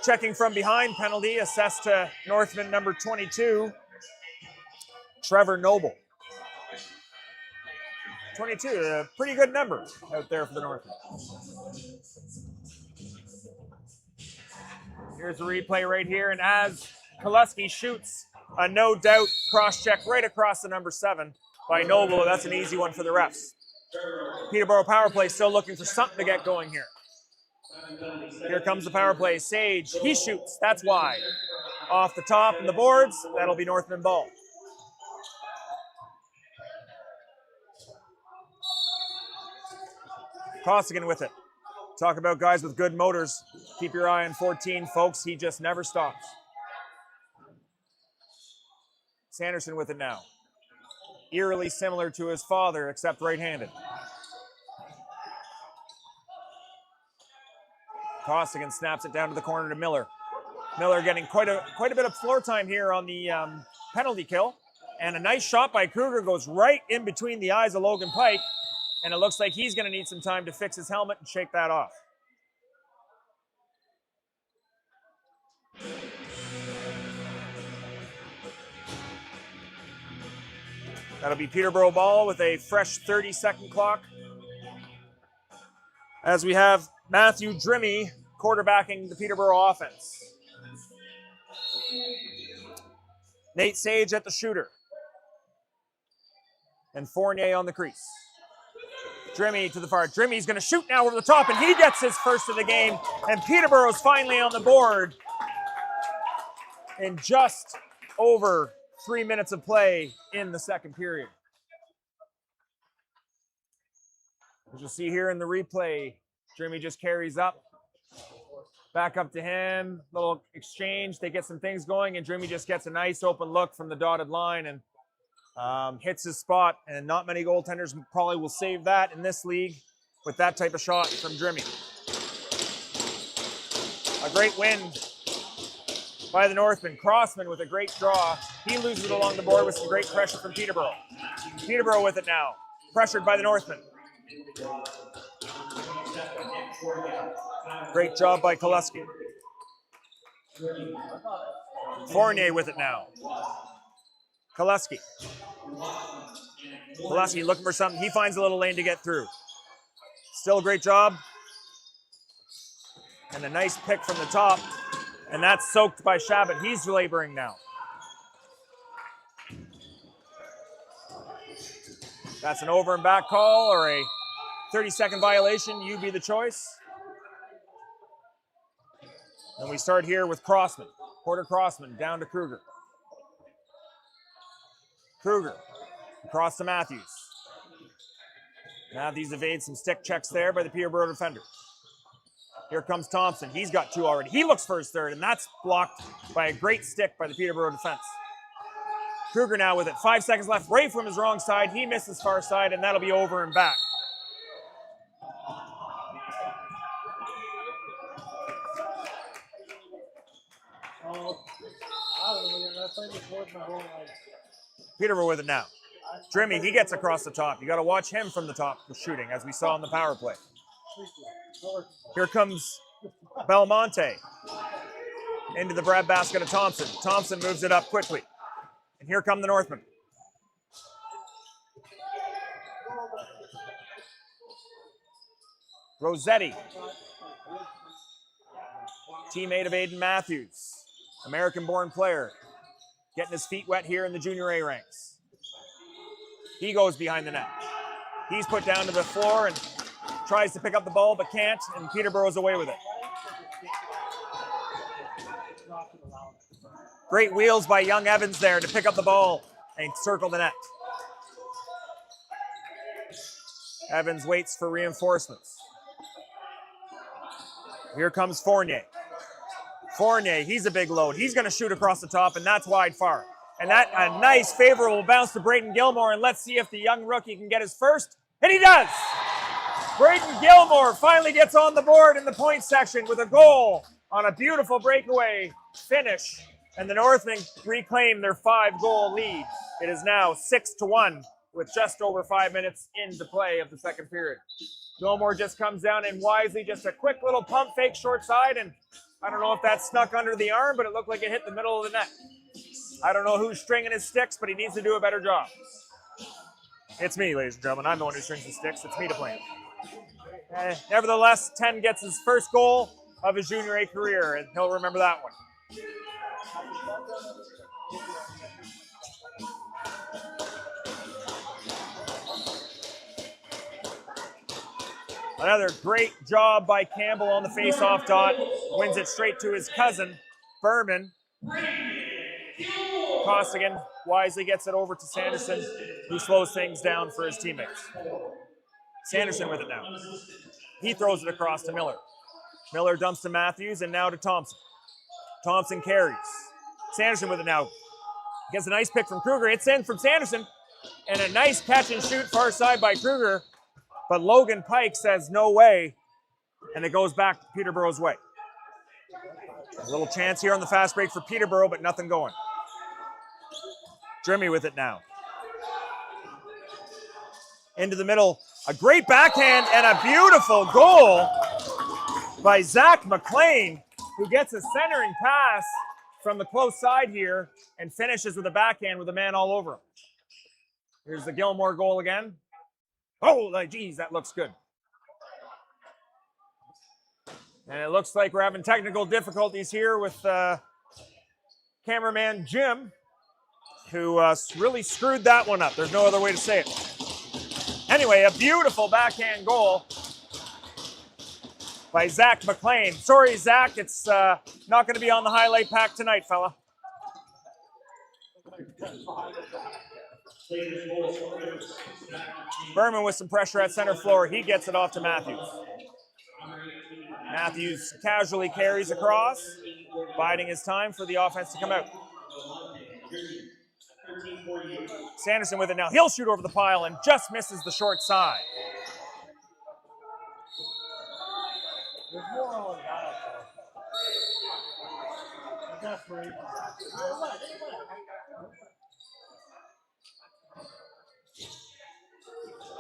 checking from behind penalty assessed to Northman number 22, Trevor Noble. 22, a pretty good number out there for the Northmen. Here's a replay right here, and as Koleski shoots a no-doubt cross-check right across the number 7 by Noble, that's an easy one for the refs. Peterborough power play still looking for something to get going here. Here comes the power play. Sage, he shoots. That's wide. Off the top and the boards, that'll be Northman ball. Costigan with it. Talk about guys with good motors. Keep your eye on 14, folks. He just never stops. Sanderson with it now. Eerily similar to his father, except right-handed. Costigan snaps it down to the corner to Miller. Miller getting quite a bit of floor time here on the penalty kill. And a nice shot by Kruger goes right in between the eyes of Logan Pike. And it looks like he's going to need some time to fix his helmet and shake that off. That'll be Peterborough ball with a fresh 30-second clock. As we have Matthew Drimmy quarterbacking the Peterborough offense. Nate Sage at the shooter. And Fournier on the crease. Drimmy to the far. Drimmy's going to shoot now over the top, and he gets his first of the game. And Peterborough's finally on the board in just over 3 minutes of play in the second period. As you'll see here in the replay, Drimmy just carries up. Back up to him, little exchange. They get some things going, and Drimmy just gets a nice open look from the dotted line and hits his spot. And not many goaltenders probably will save that in this league with that type of shot from Drimmy. A great win by the Northmen. Crossman with a great draw. He loses it along the board with some great pressure from Peterborough. Peterborough with it now, pressured by the Northmen. Great job by Koleski. Fournier with it now. Koleski. Koleski looking for something. He finds a little lane to get through. Still a great job. And a nice pick from the top. And that's soaked by Shabbat. He's laboring now. That's an over and back call or a 30-second violation. You be the choice. And we start here with Crossman. Porter Crossman down to Kruger. Kruger across to Matthews. Matthews evades some stick checks there by the Peterborough defender. Here comes Thompson. He's got two already. He looks for his third, and that's blocked by a great stick by the Peterborough defense. Kruger now with it. 5 seconds left. Right from his wrong side. He misses far side, and that'll be over and back. Peterborough with it now. Drimmy, he gets across the top. You got to watch him from the top shooting, as we saw in the power play. Here comes Belmonte into the breadbasket of Thompson. Thompson moves it up quickly. And here come the Northmen. Rossetti, teammate of Aiden Matthews, American-born player, getting his feet wet here in the junior A ranks. He goes behind the net. He's put down to the floor and tries to pick up the ball but can't, and Peterborough's away with it. Great wheels by young Evans there to pick up the ball and circle the net. Evans waits for reinforcements. Here comes Fournier. Fournier, he's a big load. He's going to shoot across the top, and that's wide far. And that a nice favorable bounce to Braden Gilmore, and let's see if the young rookie can get his first, and he does! Braden Gilmore finally gets on the board in the point section with a goal on a beautiful breakaway finish, and the Northmen reclaim their 5-goal lead. It is now 6-1 with just over 5 minutes into play of the second period. Gilmore just comes down and wisely, just a quick little pump fake short side, and I don't know if that snuck under the arm, but it looked like it hit the middle of the net. I don't know who's stringing his sticks, but he needs to do a better job. It's me, ladies and gentlemen. I'm the one who strings the sticks. It's me to blame. Nevertheless, 10 gets his first goal of his junior A career, and he'll remember that one. Another great job by Campbell on the face-off dot. Wins it straight to his cousin, Berman. Costigan wisely gets it over to Sanderson, who slows things down for his teammates. Sanderson with it now. He throws it across to Miller. Miller dumps to Matthews, and now to Thompson. Thompson carries. Sanderson with it now. Gets a nice pick from Kruger. It's in from Sanderson, and a nice catch and shoot far side by Kruger. But Logan Pike says no way, and it goes back Peterborough's way. A little chance here on the fast break for Peterborough, but nothing going. Drimmy with it now. Into the middle, a great backhand and a beautiful goal by Zach McLean, who gets a centering pass from the close side here and finishes with a backhand with a man all over him. Here's the Gilmore goal again. Oh, geez, that looks good. And it looks like we're having technical difficulties here with cameraman Jim, who really screwed that one up. There's no other way to say it. Anyway, a beautiful backhand goal by Zach McLean. Sorry, Zach, it's not going to be on the highlight pack tonight, fella. Berman with some pressure at center floor. He gets it off to Matthews. Matthews casually carries across, biding his time for the offense to come out. Sanderson with it now. He'll shoot over the pile and just misses the short side.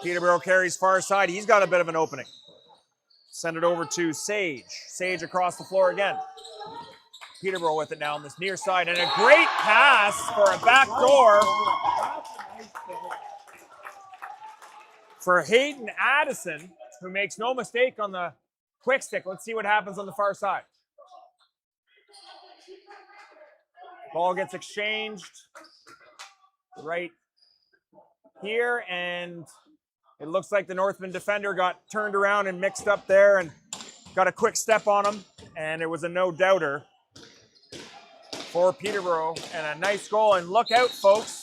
Peterborough carries far side. He's got a bit of an opening. Send it over to Sage. Sage across the floor again. Peterborough with it now on this near side. And a great pass for a backdoor for Hayden Addison, who makes no mistake on the quick stick. Let's see what happens on the far side. Ball gets exchanged right here, and it looks like the Northmen defender got turned around and mixed up there and got a quick step on him, and it was a no-doubter for Peterborough, and a nice goal. And look out, folks.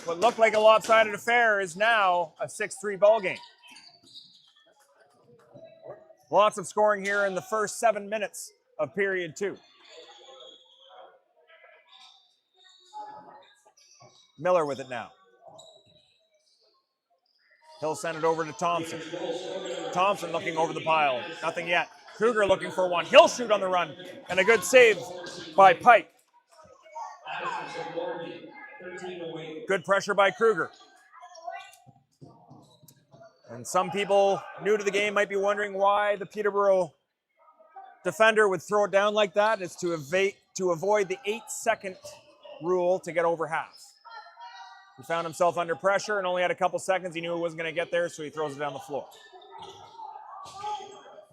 What looked like a lopsided affair is now a 6-3 ball game. Lots of scoring here in the first 7 minutes of period 2. Miller with it now. He'll send it over to Thompson. Thompson looking over the pile. Nothing yet. Kruger looking for one. He'll shoot on the run. And a good save by Pike. Good pressure by Kruger. And some people new to the game might be wondering why the Peterborough defender would throw it down like that. It's to avoid the 8-second rule to get over half. He found himself under pressure and only had a couple seconds. He knew he wasn't going to get there, so he throws it down the floor.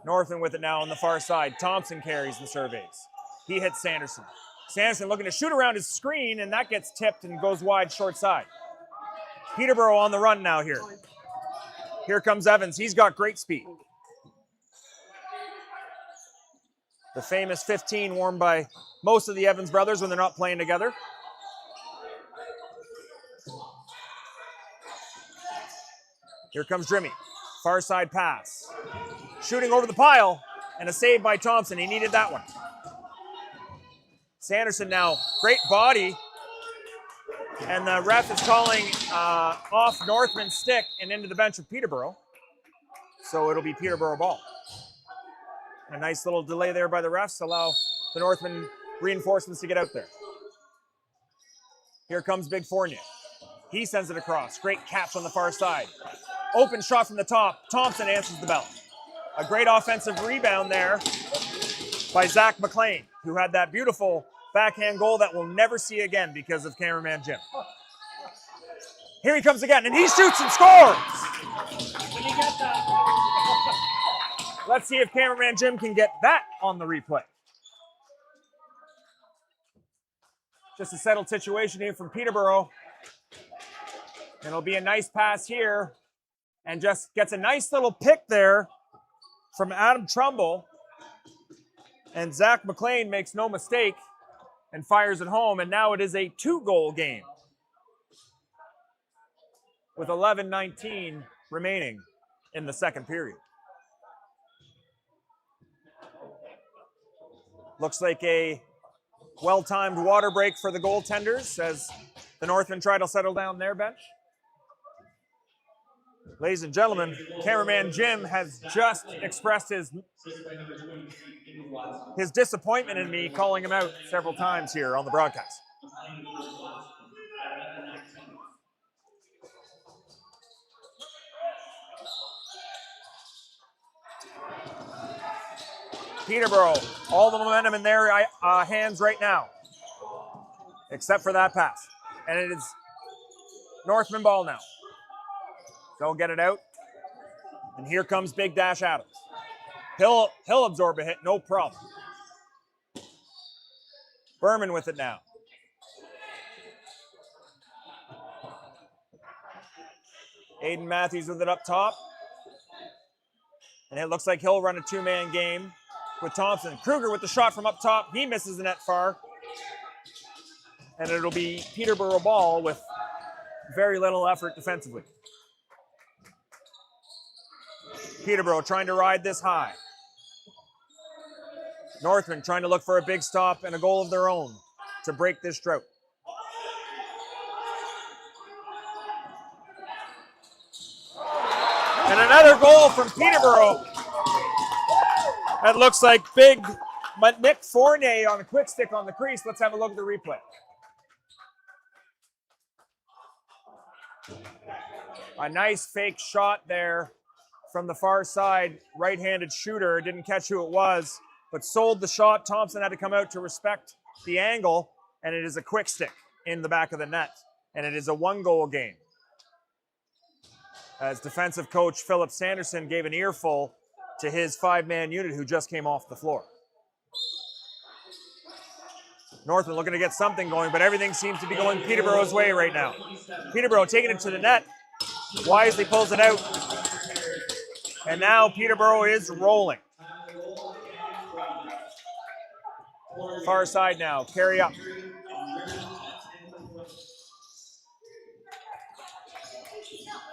Northmen with it now on the far side. Thompson carries the surveys. He hits Sanderson. Sanderson looking to shoot around his screen, and that gets tipped and goes wide short side. Peterborough on the run now here. Here comes Evans. He's got great speed. The famous 15 worn by most of the Evans brothers when they're not playing together. Here comes Drimmy. Far side pass. Shooting over the pile, and a save by Thompson. He needed that one. Sanderson now, great body. And the ref is calling off Northman's stick and into the bench of Peterborough. So it'll be Peterborough ball. A nice little delay there by the refs to allow the Northmen reinforcements to get out there. Here comes Big Fournier. He sends it across. Great catch on the far side. Open shot from the top. Thompson answers the bell. A great offensive rebound there by Zach McLean, who had that beautiful backhand goal that we'll never see again because of cameraman Jim. Here he comes again, and he shoots and scores! Let's see if cameraman Jim can get that on the replay. Just a settled situation here from Peterborough. And it'll be a nice pass here, and just gets a nice little pick there from Adam Trumbull. And Zach McLean makes no mistake and fires it home, and now it is a 2-goal game with 11:19 remaining in the second period. Looks like a well-timed water break for the goaltenders as the Northmen try to settle down their bench. Ladies and gentlemen, cameraman Jim has just expressed his disappointment in me calling him out several times here on the broadcast. Peterborough, all the momentum in their hands right now, except for that pass. And it is Northman ball now. They'll get it out. And here comes Big Dash Adams. He'll absorb a hit, no problem. Berman with it now. Aiden Matthews with it up top. And it looks like he'll run a two-man game with Thompson. Kruger with the shot from up top. He misses the net far. And it'll be Peterborough ball with very little effort defensively. Peterborough trying to ride this high. Northmen trying to look for a big stop and a goal of their own to break this drought. And another goal from Peterborough. That looks like big Nick Fournier on a quick stick on the crease. Let's have a look at the replay. A nice fake shot there from the far side. Right-handed shooter. Didn't catch who it was, but sold the shot. Thompson had to come out to respect the angle, and it is a quick stick in the back of the net. And it is a one-goal game, as defensive coach Philip Sanderson gave an earful to his five-man unit who just came off the floor. Northmen looking to get something going, but everything seems to be going Peterborough's way right now. Peterborough taking it to the net. Wisely pulls it out. And now Peterborough is rolling. Far side now, carry up.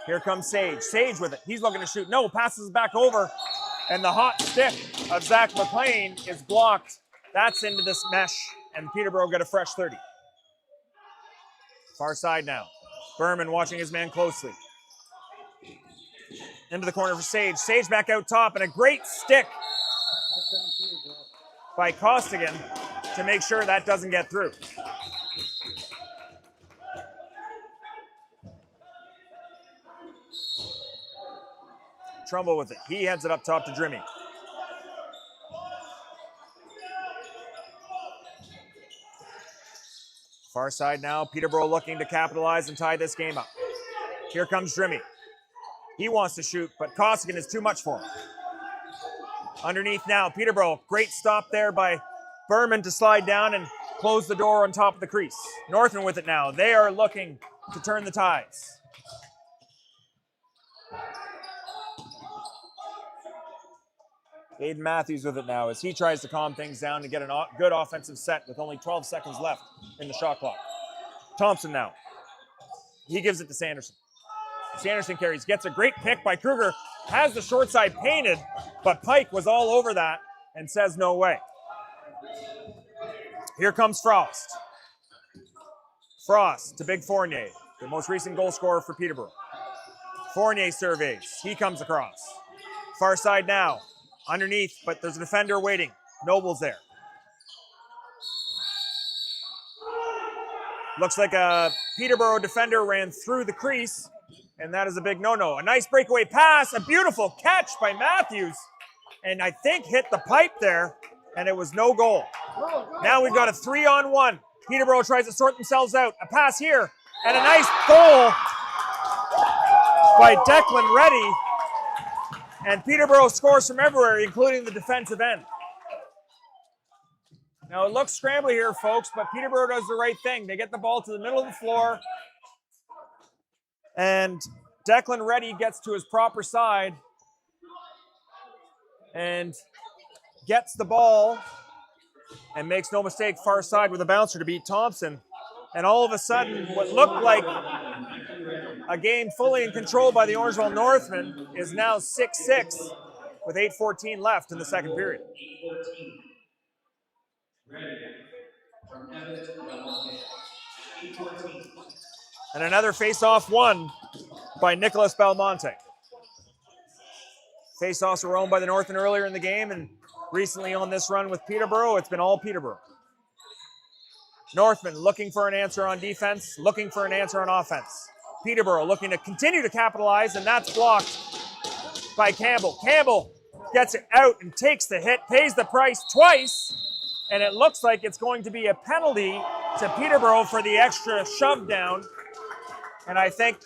Here comes Sage. Sage with it. He's looking to shoot. No, passes back over. And the hot stick of Zach McLean is blocked. That's into this mesh. And Peterborough get a fresh 30. Far side now. Berman watching his man closely. Into the corner for Sage. Sage back out top. And a great stick by Costigan to make sure that doesn't get through. Trumbull with it. He heads it up top to Drimmy. Far side now. Peterborough looking to capitalize and tie this game up. Here comes Drimmy. He wants to shoot, but Costigan is too much for him. Underneath now, Peterborough. Great stop there by Berman to slide down and close the door on top of the crease. Northmen with it now. They are looking to turn the tides. Aiden Matthews with it now as he tries to calm things down to get a good offensive set with only 12 seconds left in the shot clock. Thompson now. He gives it to Sanderson. Sanderson carries, gets a great pick by Kruger, has the short side painted, but Pike was all over that and says no way. Here comes Frost. Frost to Big Fournier, the most recent goal scorer for Peterborough. Fournier surveys. He comes across. Far side now. Underneath, but there's a defender waiting. Noble's there. Looks like a Peterborough defender ran through the crease, and that is a big no-no. A nice breakaway pass, a beautiful catch by Matthews, and I think hit the pipe there, and it was no goal. Now we've got a 3-on-1. Peterborough tries to sort themselves out. A pass here, and a nice goal by Declan Reddy. And Peterborough scores from everywhere, including the defensive end. Now it looks scrambly here, folks, but Peterborough does the right thing. They get the ball to the middle of the floor. And Declan Reddy gets to his proper side and gets the ball and makes no mistake, far side with a bouncer to beat Thompson. And all of a sudden, what looked like a game fully in control by the Orangeville Northmen is now 6-6 with 8:14 left in the second period. And another face-off won by Nicholas Belmonte. Face-offs were owned by the Northmen earlier in the game, and recently on this run with Peterborough, it's been all Peterborough. Northmen looking for an answer on defense, looking for an answer on offense. Peterborough looking to continue to capitalize, and that's blocked by Campbell. Campbell gets it out and takes the hit, pays the price twice, and it looks like it's going to be a penalty to Peterborough for the extra shove down. And I think,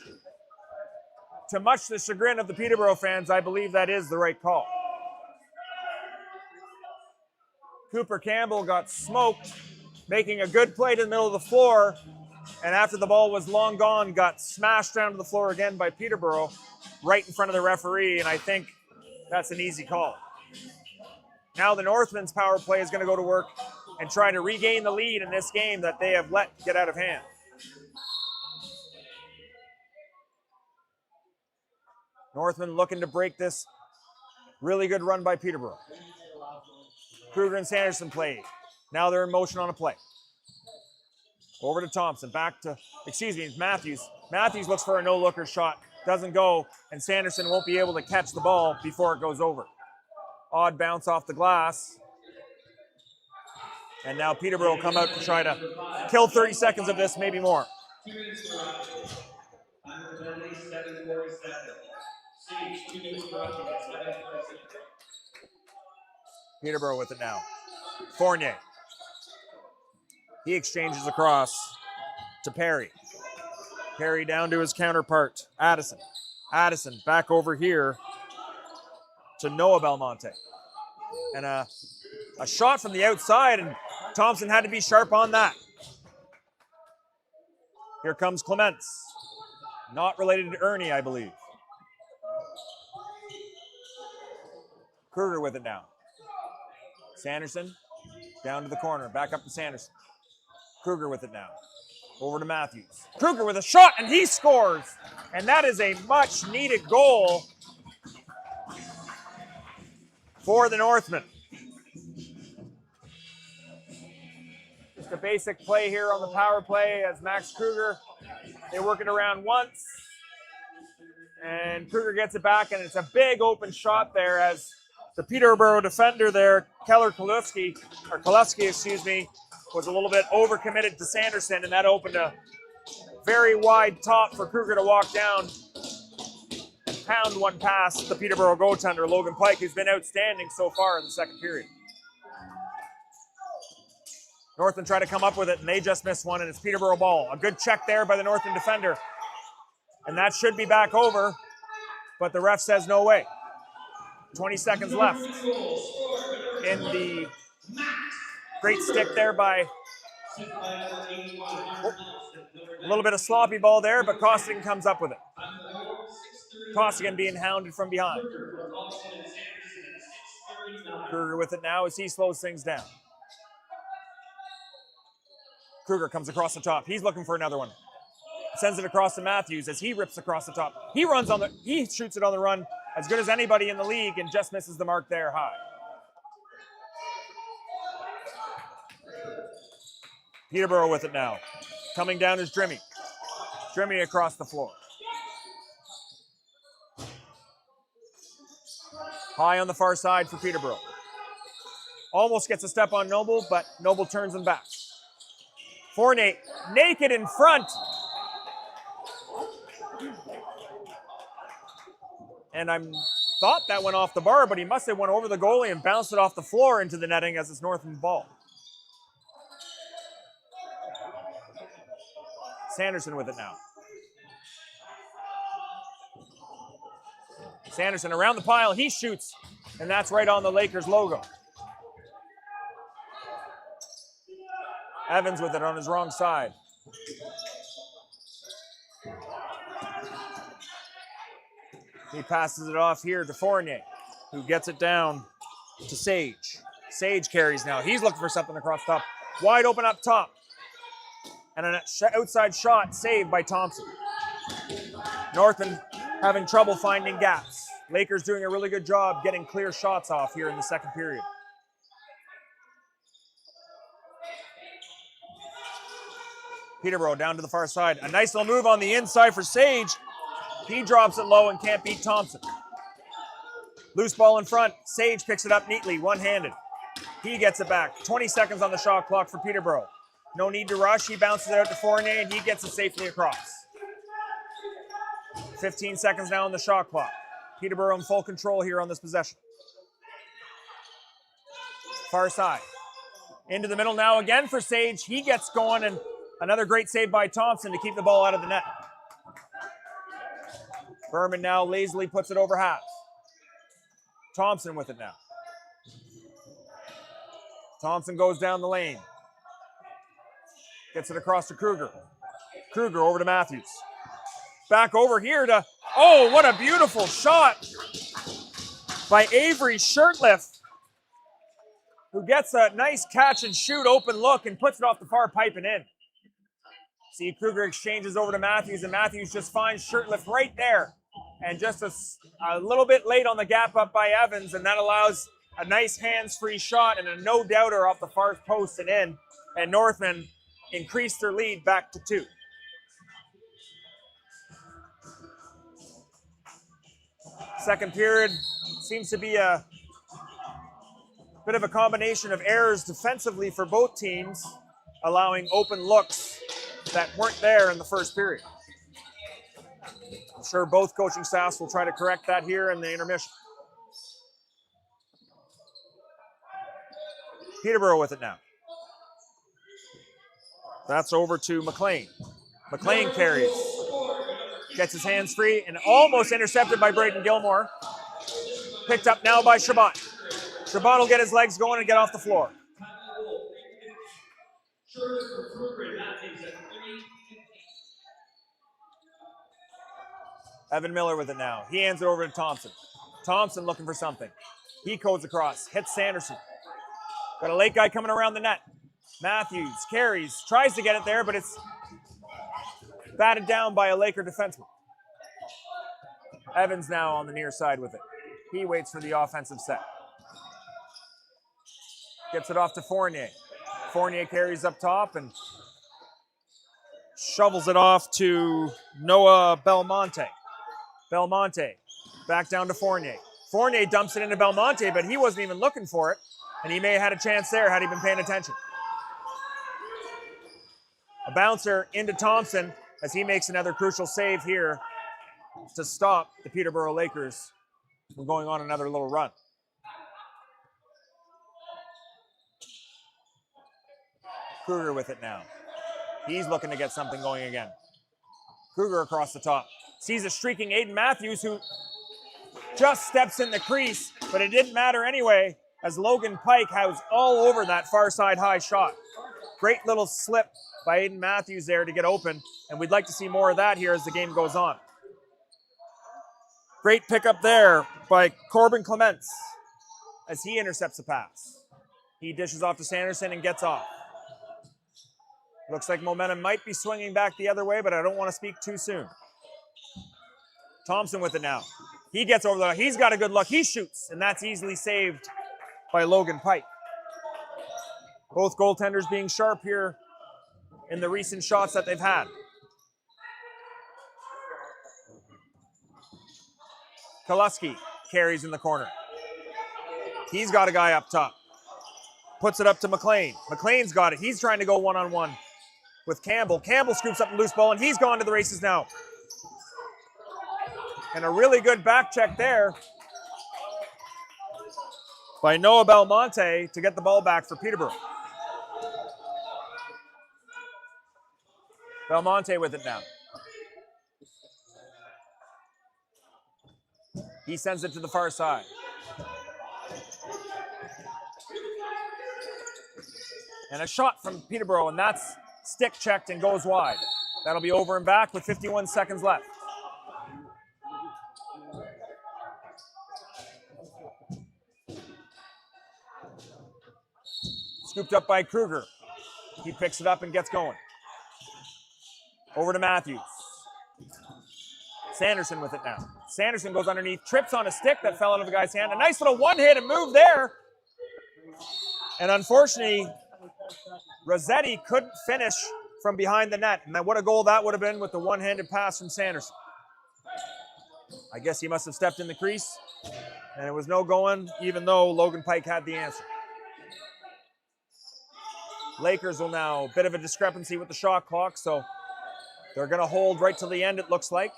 to much the chagrin of the Peterborough fans, I believe that is the right call. Cooper Campbell got smoked, making a good play to the middle of the floor, And after the ball was long gone, got smashed down to the floor again by Peterborough, right in front of the referee, and I think that's an easy call. Now the Northmen's power play is going to go to work and try to regain the lead in this game that they have let get out of hand. Northmen looking to break this really good run by Peterborough. Kruger and Sanderson play. Now they're in motion on a play. Over to Thompson, back to, Matthews. Matthews looks for a no-looker shot. Doesn't go, and Sanderson won't be able to catch the ball before it goes over. Odd bounce off the glass. And now Peterborough will come out to try to kill 30 seconds of this, maybe more. Peterborough with it now. Fournier. He exchanges across to Perry. Perry down to his counterpart, Addison. Addison back over here to Noah Belmonte. And a shot from the outside, and Thompson had to be sharp on that. Here comes Clements. Not related to Ernie, I believe. Kruger with it now. Sanderson down to the corner, back up to Sanderson. Kruger with it now. Over to Matthews. Kruger with a shot, and he scores. And that is a much-needed goal for the Northmen. Just a basic play here on the power play as Max Kruger, they work it around once. And Kruger gets it back, and it's a big open shot there as the Peterborough defender there, Keller-Kaluski, was a little bit overcommitted to Sanderson, and that opened a very wide top for Kruger to walk down and pound one past the Peterborough goaltender, Logan Pike, who's been outstanding so far in the second period. Northland try to come up with it, and they just miss one, and it's Peterborough ball. A good check there by the Northland defender, and that should be back over, but the ref says no way. 20 seconds left in the great stick there by a little bit of sloppy ball there, but Costigan comes up with it. Costigan being hounded from behind. Kruger with it now as he slows things down. Kruger comes across the top. He's looking for another one. Sends it across to Matthews as he rips across the top. He shoots it on the run as good as anybody in the league and just misses the mark there high. Peterborough with it now. Coming down is Drimmy. Drimmy across the floor. High on the far side for Peterborough. Almost gets a step on Noble, but Noble turns him back. Fournier, naked in front. And I thought that went off the bar, but he must have went over the goalie and bounced it off the floor into the netting as it's Northland ball. Sanderson with it now. Sanderson around the pile, he shoots, and that's right on the Lakers logo. Evans with it on his wrong side. He passes it off here to Fournier, who gets it down to Sage. Sage carries now. He's looking for something across top. Wide open up top. And an outside shot saved by Thompson. Northland having trouble finding gaps. Lakers doing a really good job getting clear shots off here in the second period. Peterborough down to the far side. A nice little move on the inside for Sage. He drops it low and can't beat Thompson. Loose ball in front. Sage picks it up neatly, one-handed. He gets it back. 20 seconds on the shot clock for Peterborough. No need to rush. He bounces it out to Fournier, and he gets it safely across. 15 seconds now on the shot clock. Peterborough in full control here on this possession. Far side. Into the middle now again for Sage. He gets going, and another great save by Thompson to keep the ball out of the net. Berman now lazily puts it over half. Thompson with it now. Thompson goes down the lane. Gets it across to Kruger. Kruger over to Matthews. Back over here to, oh, what a beautiful shot by Avery Shirtliff, who gets a nice catch and shoot open look and puts it off the far pipe and in. See, Kruger exchanges over to Matthews, and Matthews just finds Shirtliff right there. And just a little bit late on the gap up by Evans, and that allows a nice hands-free shot and a no-doubter off the far post and in. And Northmen increased their lead back to 2. Second period seems to be a bit of a combination of errors defensively for both teams, allowing open looks that weren't there in the first period. I'm sure both coaching staffs will try to correct that here in the intermission. Peterborough with it now. That's over to McLean. McLean carries. Gets his hands free and almost intercepted by Braden Gilmore. Picked up now by Chabot. Chabot will get his legs going and get off the floor. Evan Miller with it now. He hands it over to Thompson. Thompson looking for something. He codes across, hits Sanderson. Got a late guy coming around the net. Matthews carries, tries to get it there, but it's batted down by a Laker defenseman. Evans now on the near side with it. He waits for the offensive set. Gets it off to Fournier. Fournier carries up top and shovels it off to Noah Belmonte. Belmonte back down to Fournier. Fournier dumps it into Belmonte, but he wasn't even looking for it, and he may have had a chance there had he been paying attention. A bouncer into Thompson as he makes another crucial save here to stop the Peterborough Lakers from going on another little run. Kruger with it now. He's looking to get something going again. Kruger across the top. Sees a streaking Aiden Matthews who just steps in the crease, but it didn't matter anyway as Logan Pike was all over that far side high shot. Great little slip by Aiden Matthews there to get open, and we'd like to see more of that here as the game goes on. Great pickup there by Corbin Clements as he intercepts the pass. He dishes off to Sanderson and gets off. Looks like momentum might be swinging back the other way, but I don't want to speak too soon. Thompson with it now. He gets over there. He's got a good look. He shoots, and that's easily saved by Logan Pike. Both goaltenders being sharp here in the recent shots that they've had. Koluski carries in the corner. He's got a guy up top. Puts it up to McLean. McLean's got it. He's trying to go one-on-one with Campbell. Campbell scoops up the loose ball, and he's gone to the races now. And a really good back check there by Noah Belmonte to get the ball back for Peterborough. Belmonte with it now. He sends it to the far side. And a shot from Peterborough, and that's stick checked and goes wide. That'll be over and back with 51 seconds left. Scooped up by Kruger. He picks it up and gets going. Over to Matthews. Sanderson with it now. Sanderson goes underneath, trips on a stick that fell out of the guy's hand. A nice little one-hit and move there. And unfortunately, Rossetti couldn't finish from behind the net. And what a goal that would have been with the one-handed pass from Sanderson. I guess he must have stepped in the crease, and it was no going, even though Logan Pike had the answer. Lakers will now, a bit of a discrepancy with the shot clock, so they're going to hold right till the end, it looks like.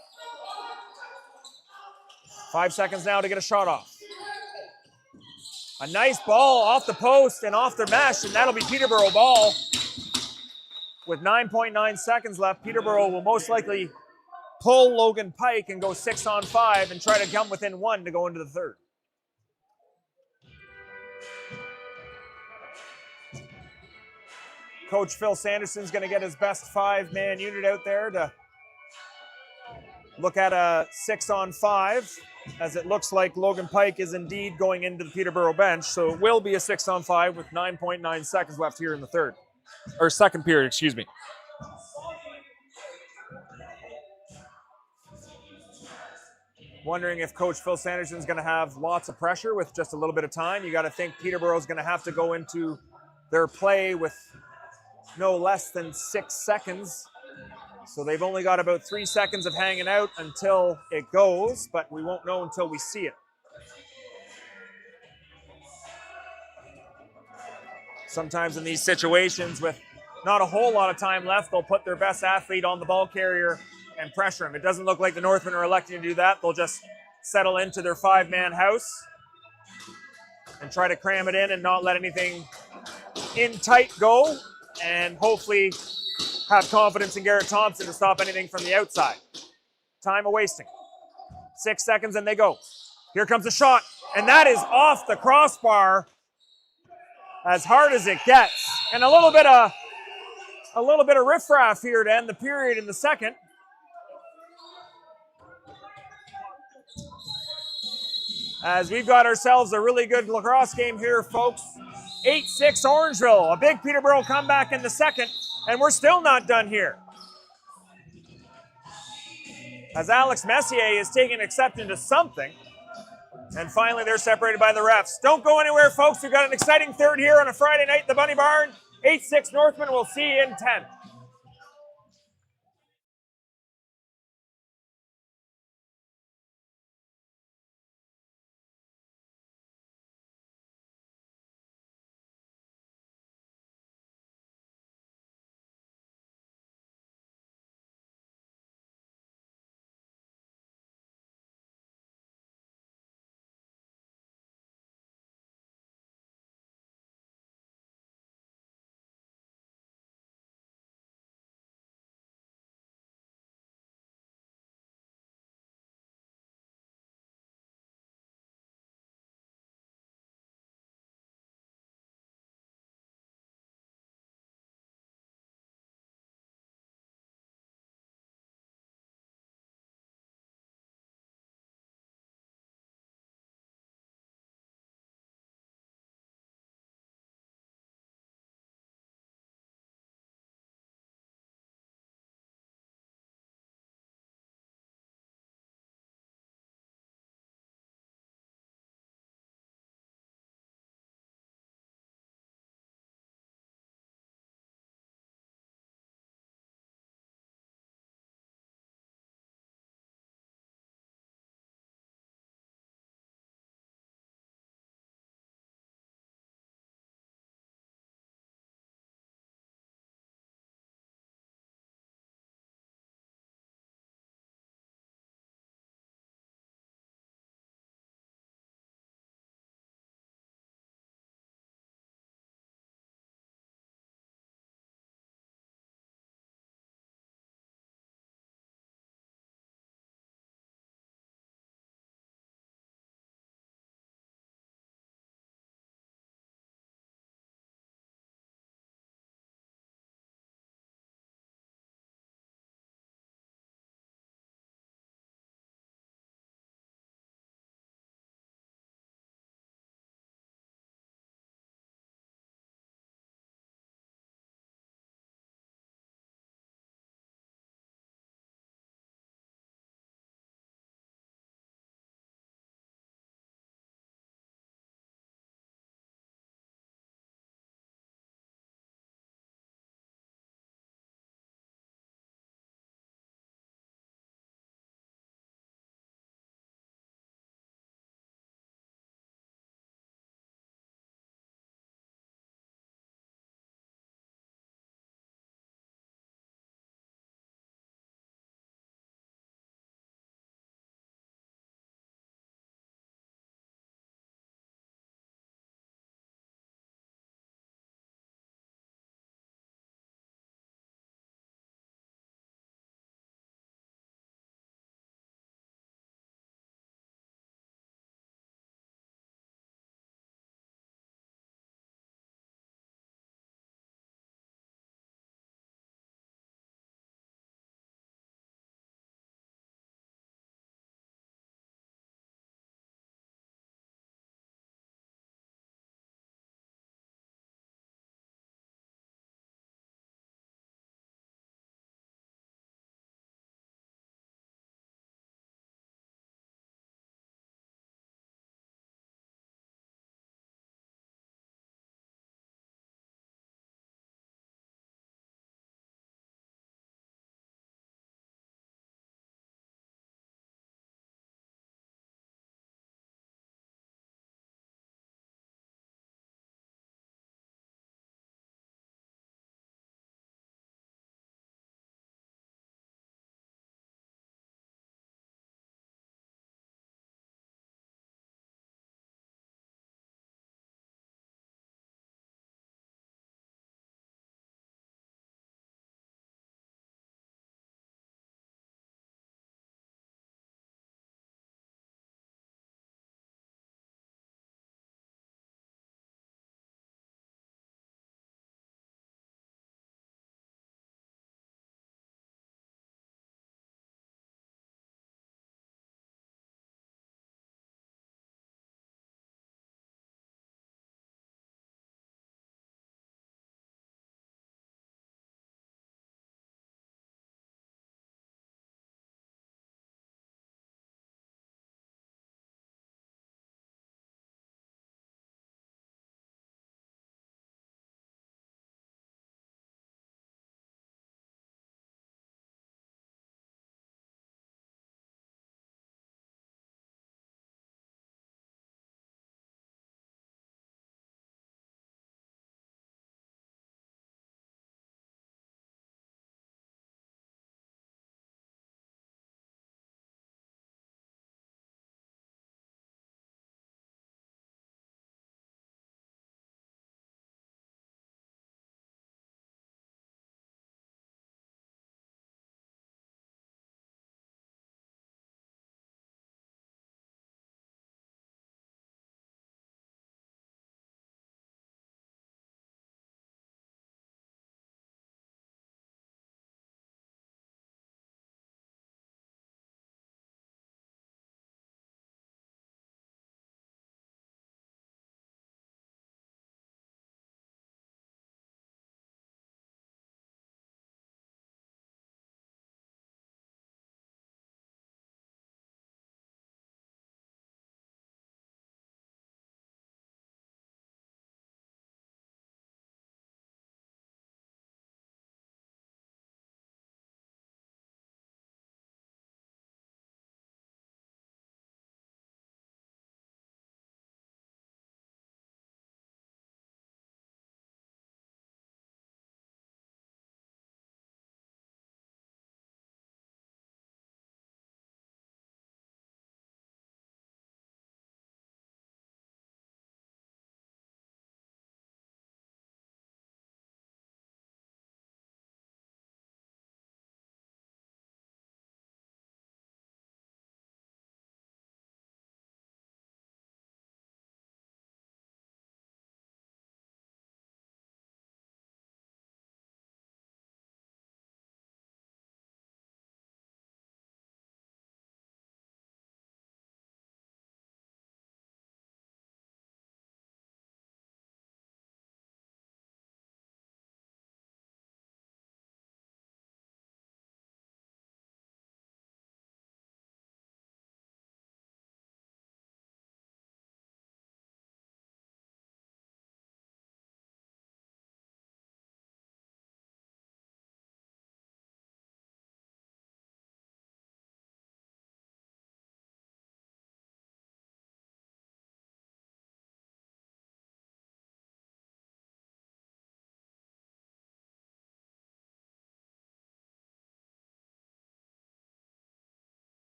5 seconds now to get a shot off. A nice ball off the post and off the mesh, and that'll be Peterborough ball. With 9.9 seconds left, Peterborough will most likely pull Logan Pike and go 6-on-5 and try to come within one to go into the third. Coach Phil Sanderson's going to get his best 5-man unit out there to look at a 6-on-5, as it looks like Logan Pike is indeed going into the Peterborough bench. So it will be a 6-on-5 with 9.9 seconds left here in the second period, excuse me. Wondering if Coach Phil Sanderson's going to have lots of pressure with just a little bit of time. You got to think Peterborough's going to have to go into their play with no less than 6 seconds. So they've only got about 3 seconds of hanging out until it goes, but we won't know until we see it. Sometimes in these situations with not a whole lot of time left, they'll put their best athlete on the ball carrier and pressure him. It doesn't look like the Northmen are electing to do that. They'll just settle into their 5-man house and try to cram it in and not let anything in tight go, and hopefully have confidence in Garrett Thompson to stop anything from the outside. Time of wasting. 6 seconds and they go. Here comes a shot, and that is off the crossbar as hard as it gets. And a little bit of riffraff here to end the period in the second. As we've got ourselves a really good lacrosse game here, folks. 8-6 Orangeville, a big Peterborough comeback in the second, and we're still not done here. As Alex Messier is taking exception to something. And finally, they're separated by the refs. Don't go anywhere, folks. We've got an exciting third here on a Friday night at the Bunny Barn. 8-6 Northmen. We'll see you in 10.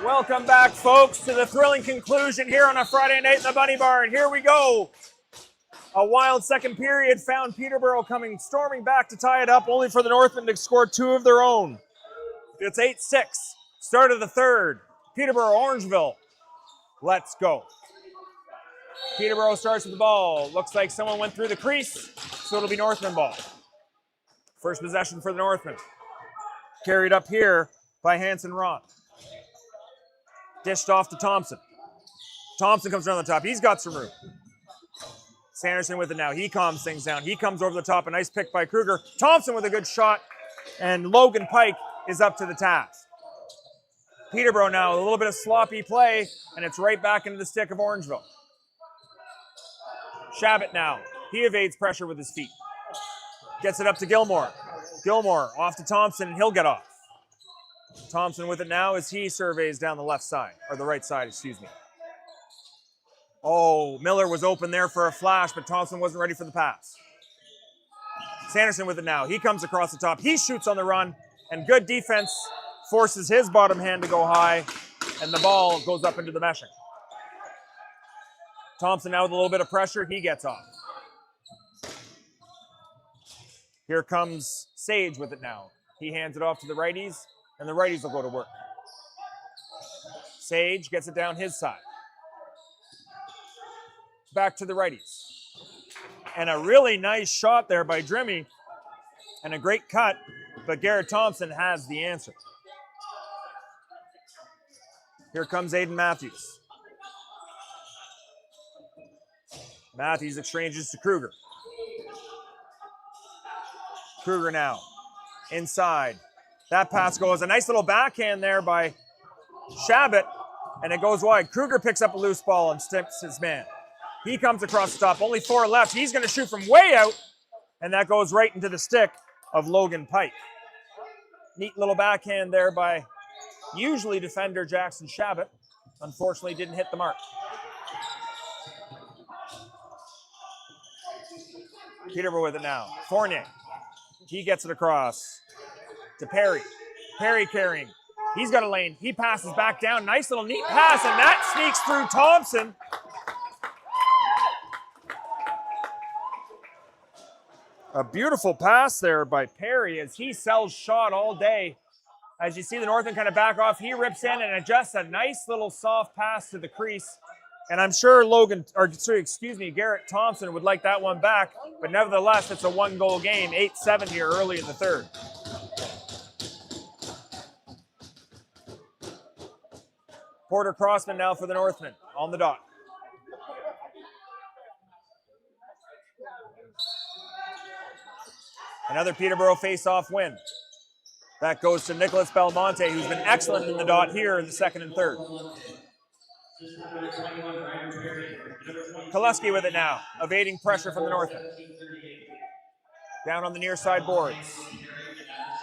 Welcome back, folks, to the thrilling conclusion here on a Friday night in the Bunny Barn. Here we go. A wild second period found Peterborough coming storming back to tie it up, only for the Northmen to score two of their own. It's 8-6. Start of the third. Peterborough, Orangeville. Let's go. Peterborough starts with the ball. Looks like someone went through the crease, so it'll be Northman ball. First possession for the Northmen. Carried up here by Hanson Roth. Dished off to Thompson. Thompson comes around the top. He's got some room. Sanderson with it now. He calms things down. He comes over the top. A nice pick by Kruger. Thompson with a good shot. And Logan Pike is up to the task. Peterborough now, a little bit of sloppy play, and it's right back into the stick of Orangeville. Shabbat now. He evades pressure with his feet. Gets it up to Gilmore. Gilmore off to Thompson, and he'll get off. Thompson with it now as he surveys down the left side, or the right side, excuse me. Oh, Miller was open there for a flash, but Thompson wasn't ready for the pass. Sanderson with it now. He comes across the top. He shoots on the run, and good defense forces his bottom hand to go high, and the ball goes up into the meshing. Thompson now with a little bit of pressure. He gets off. Here comes Sage with it now. He hands it off to the righties, and the righties will go to work. Sage gets it down his side. Back to the righties. And a really nice shot there by Drimmy, and a great cut, but Garrett Thompson has the answer. Here comes Aiden Matthews. Matthews exchanges to Kruger. Kruger now, inside. That pass goes, a nice little backhand there by Shabbat, and it goes wide. Kruger picks up a loose ball and sticks his man. He comes across the top, only 4 left. He's going to shoot from way out, and that goes right into the stick of Logan Pike. Neat little backhand there by usually defender Jackson Shabbat. Unfortunately, didn't hit the mark. Peterborough with it now. Fournier. He gets it across to Perry. Perry carrying. He's got a lane. He passes back down. Nice little neat pass, and that sneaks through Thompson. A beautiful pass there by Perry as he sells shot all day. As you see the Northmen kind of back off, he rips in and adjusts a nice little soft pass to the crease. And I'm sure Garrett Thompson would like that one back, but nevertheless, it's a 1-goal game, 8-7 here early in the third. Porter Crossman now for the Northmen on the dot. Another Peterborough face-off win. That goes to Nicholas Belmonte, who's been excellent in the dot here in the second and third. Koleski with it now, evading pressure from the Northmen. Down on the near side boards.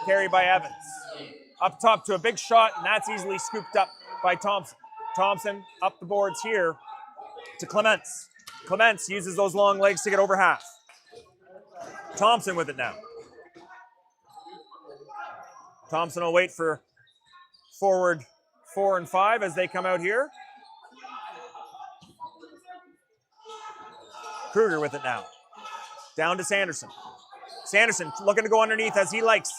Carry by Evans. Up top to a big shot, and that's easily scooped up by Thompson. Thompson up the boards here to Clements. Clements uses those long legs to get over half. Thompson with it now. Thompson will wait for forward 4 and 5 as they come out here. Kruger with it now. Down to Sanderson. Sanderson looking to go underneath as he likes.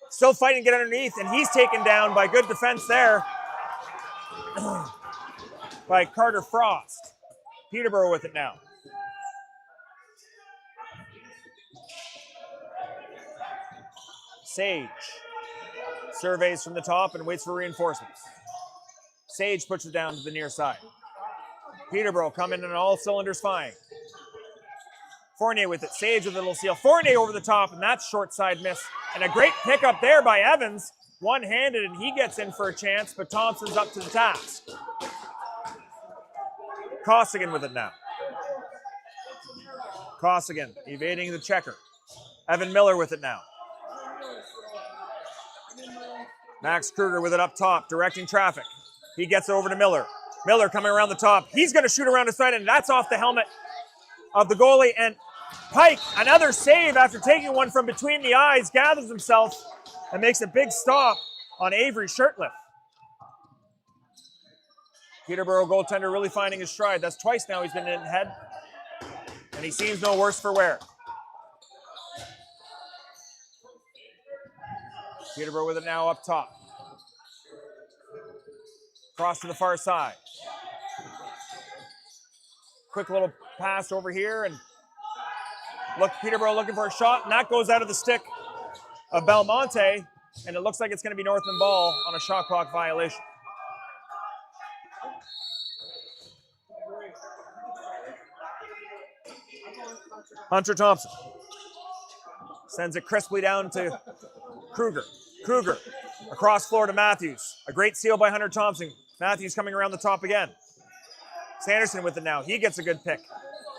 Still fighting to get underneath, and he's taken down by good defense there by Carter Frost. Peterborough with it now. Sage surveys from the top and waits for reinforcements. Sage puts it down to the near side. Peterborough coming in all cylinders fine. Fournier with it. Sage with a little seal. Fournier over the top, and that's short side miss. And a great pickup there by Evans. One-handed, and he gets in for a chance, but Thompson's up to the task. Costigan with it now. Costigan evading the checker. Evan Miller with it now. Max Kruger with it up top, directing traffic. He gets it over to Miller. Miller coming around the top. He's going to shoot around his side, and that's off the helmet of the goalie. And Pike, another save after taking one from between the eyes, gathers himself and makes a big stop on Avery Shirtliff. Peterborough goaltender really finding his stride. That's twice now he's been in head. And he seems no worse for wear. Peterborough with it now up top. Cross to the far side. Quick little pass over here, and look, Peterborough looking for a shot, and that goes out of the stick of Belmonte, and it looks like it's going to be Northman ball on a shot clock violation. Hunter Thompson sends it crisply down to Kruger. Kruger across floor to Matthews. A great steal by Hunter Thompson. Matthews coming around the top again. Sanderson with it now. He gets a good pick.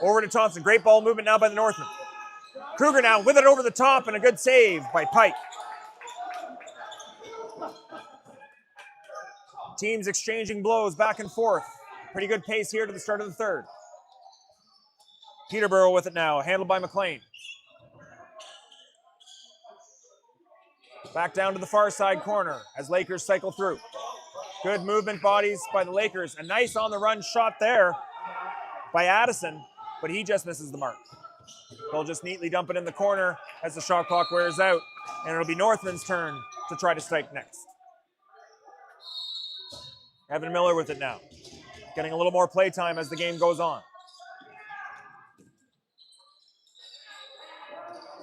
Over to Thompson. Great ball movement now by the Northmen. Kruger now with it over the top, and a good save by Pike. Teams exchanging blows back and forth. Pretty good pace here to the start of the third. Peterborough with it now, handled by McLean. Back down to the far side corner as Lakers cycle through. Good movement bodies by the Lakers. A nice on-the-run shot there by Addison, but he just misses the mark. They'll just neatly dump it in the corner as the shot clock wears out, and it'll be Northman's turn to try to strike next. Evan Miller with it now, getting a little more play time as the game goes on.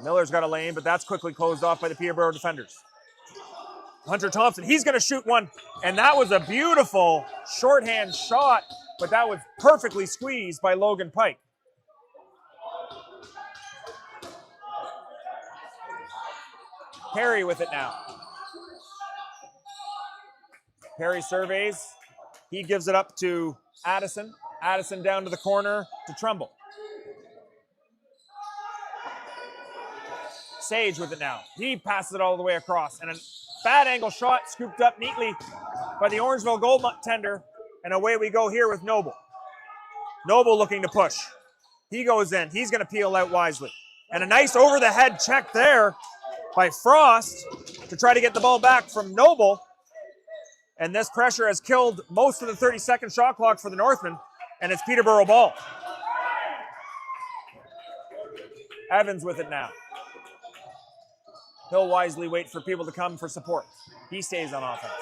Miller's got a lane, but that's quickly closed off by the Peterborough defenders. Hunter Thompson, he's going to shoot one, and that was a beautiful shorthand shot, but that was perfectly squeezed by Logan Pike. Perry with it now. Perry surveys. He gives it up to Addison. Addison down to the corner to Trumbull. Sage with it now. He passes it all the way across. And a bad angle shot scooped up neatly by the Orangeville goaltender. And away we go here with Noble. Noble looking to push. He goes in. He's going to peel out wisely. And a nice over-the-head check there by Frost to try to get the ball back from Noble. And this pressure has killed most of the 30-second shot clock for the Northmen. And it's Peterborough ball. Evans with it now. He'll wisely wait for people to come for support. He stays on offense.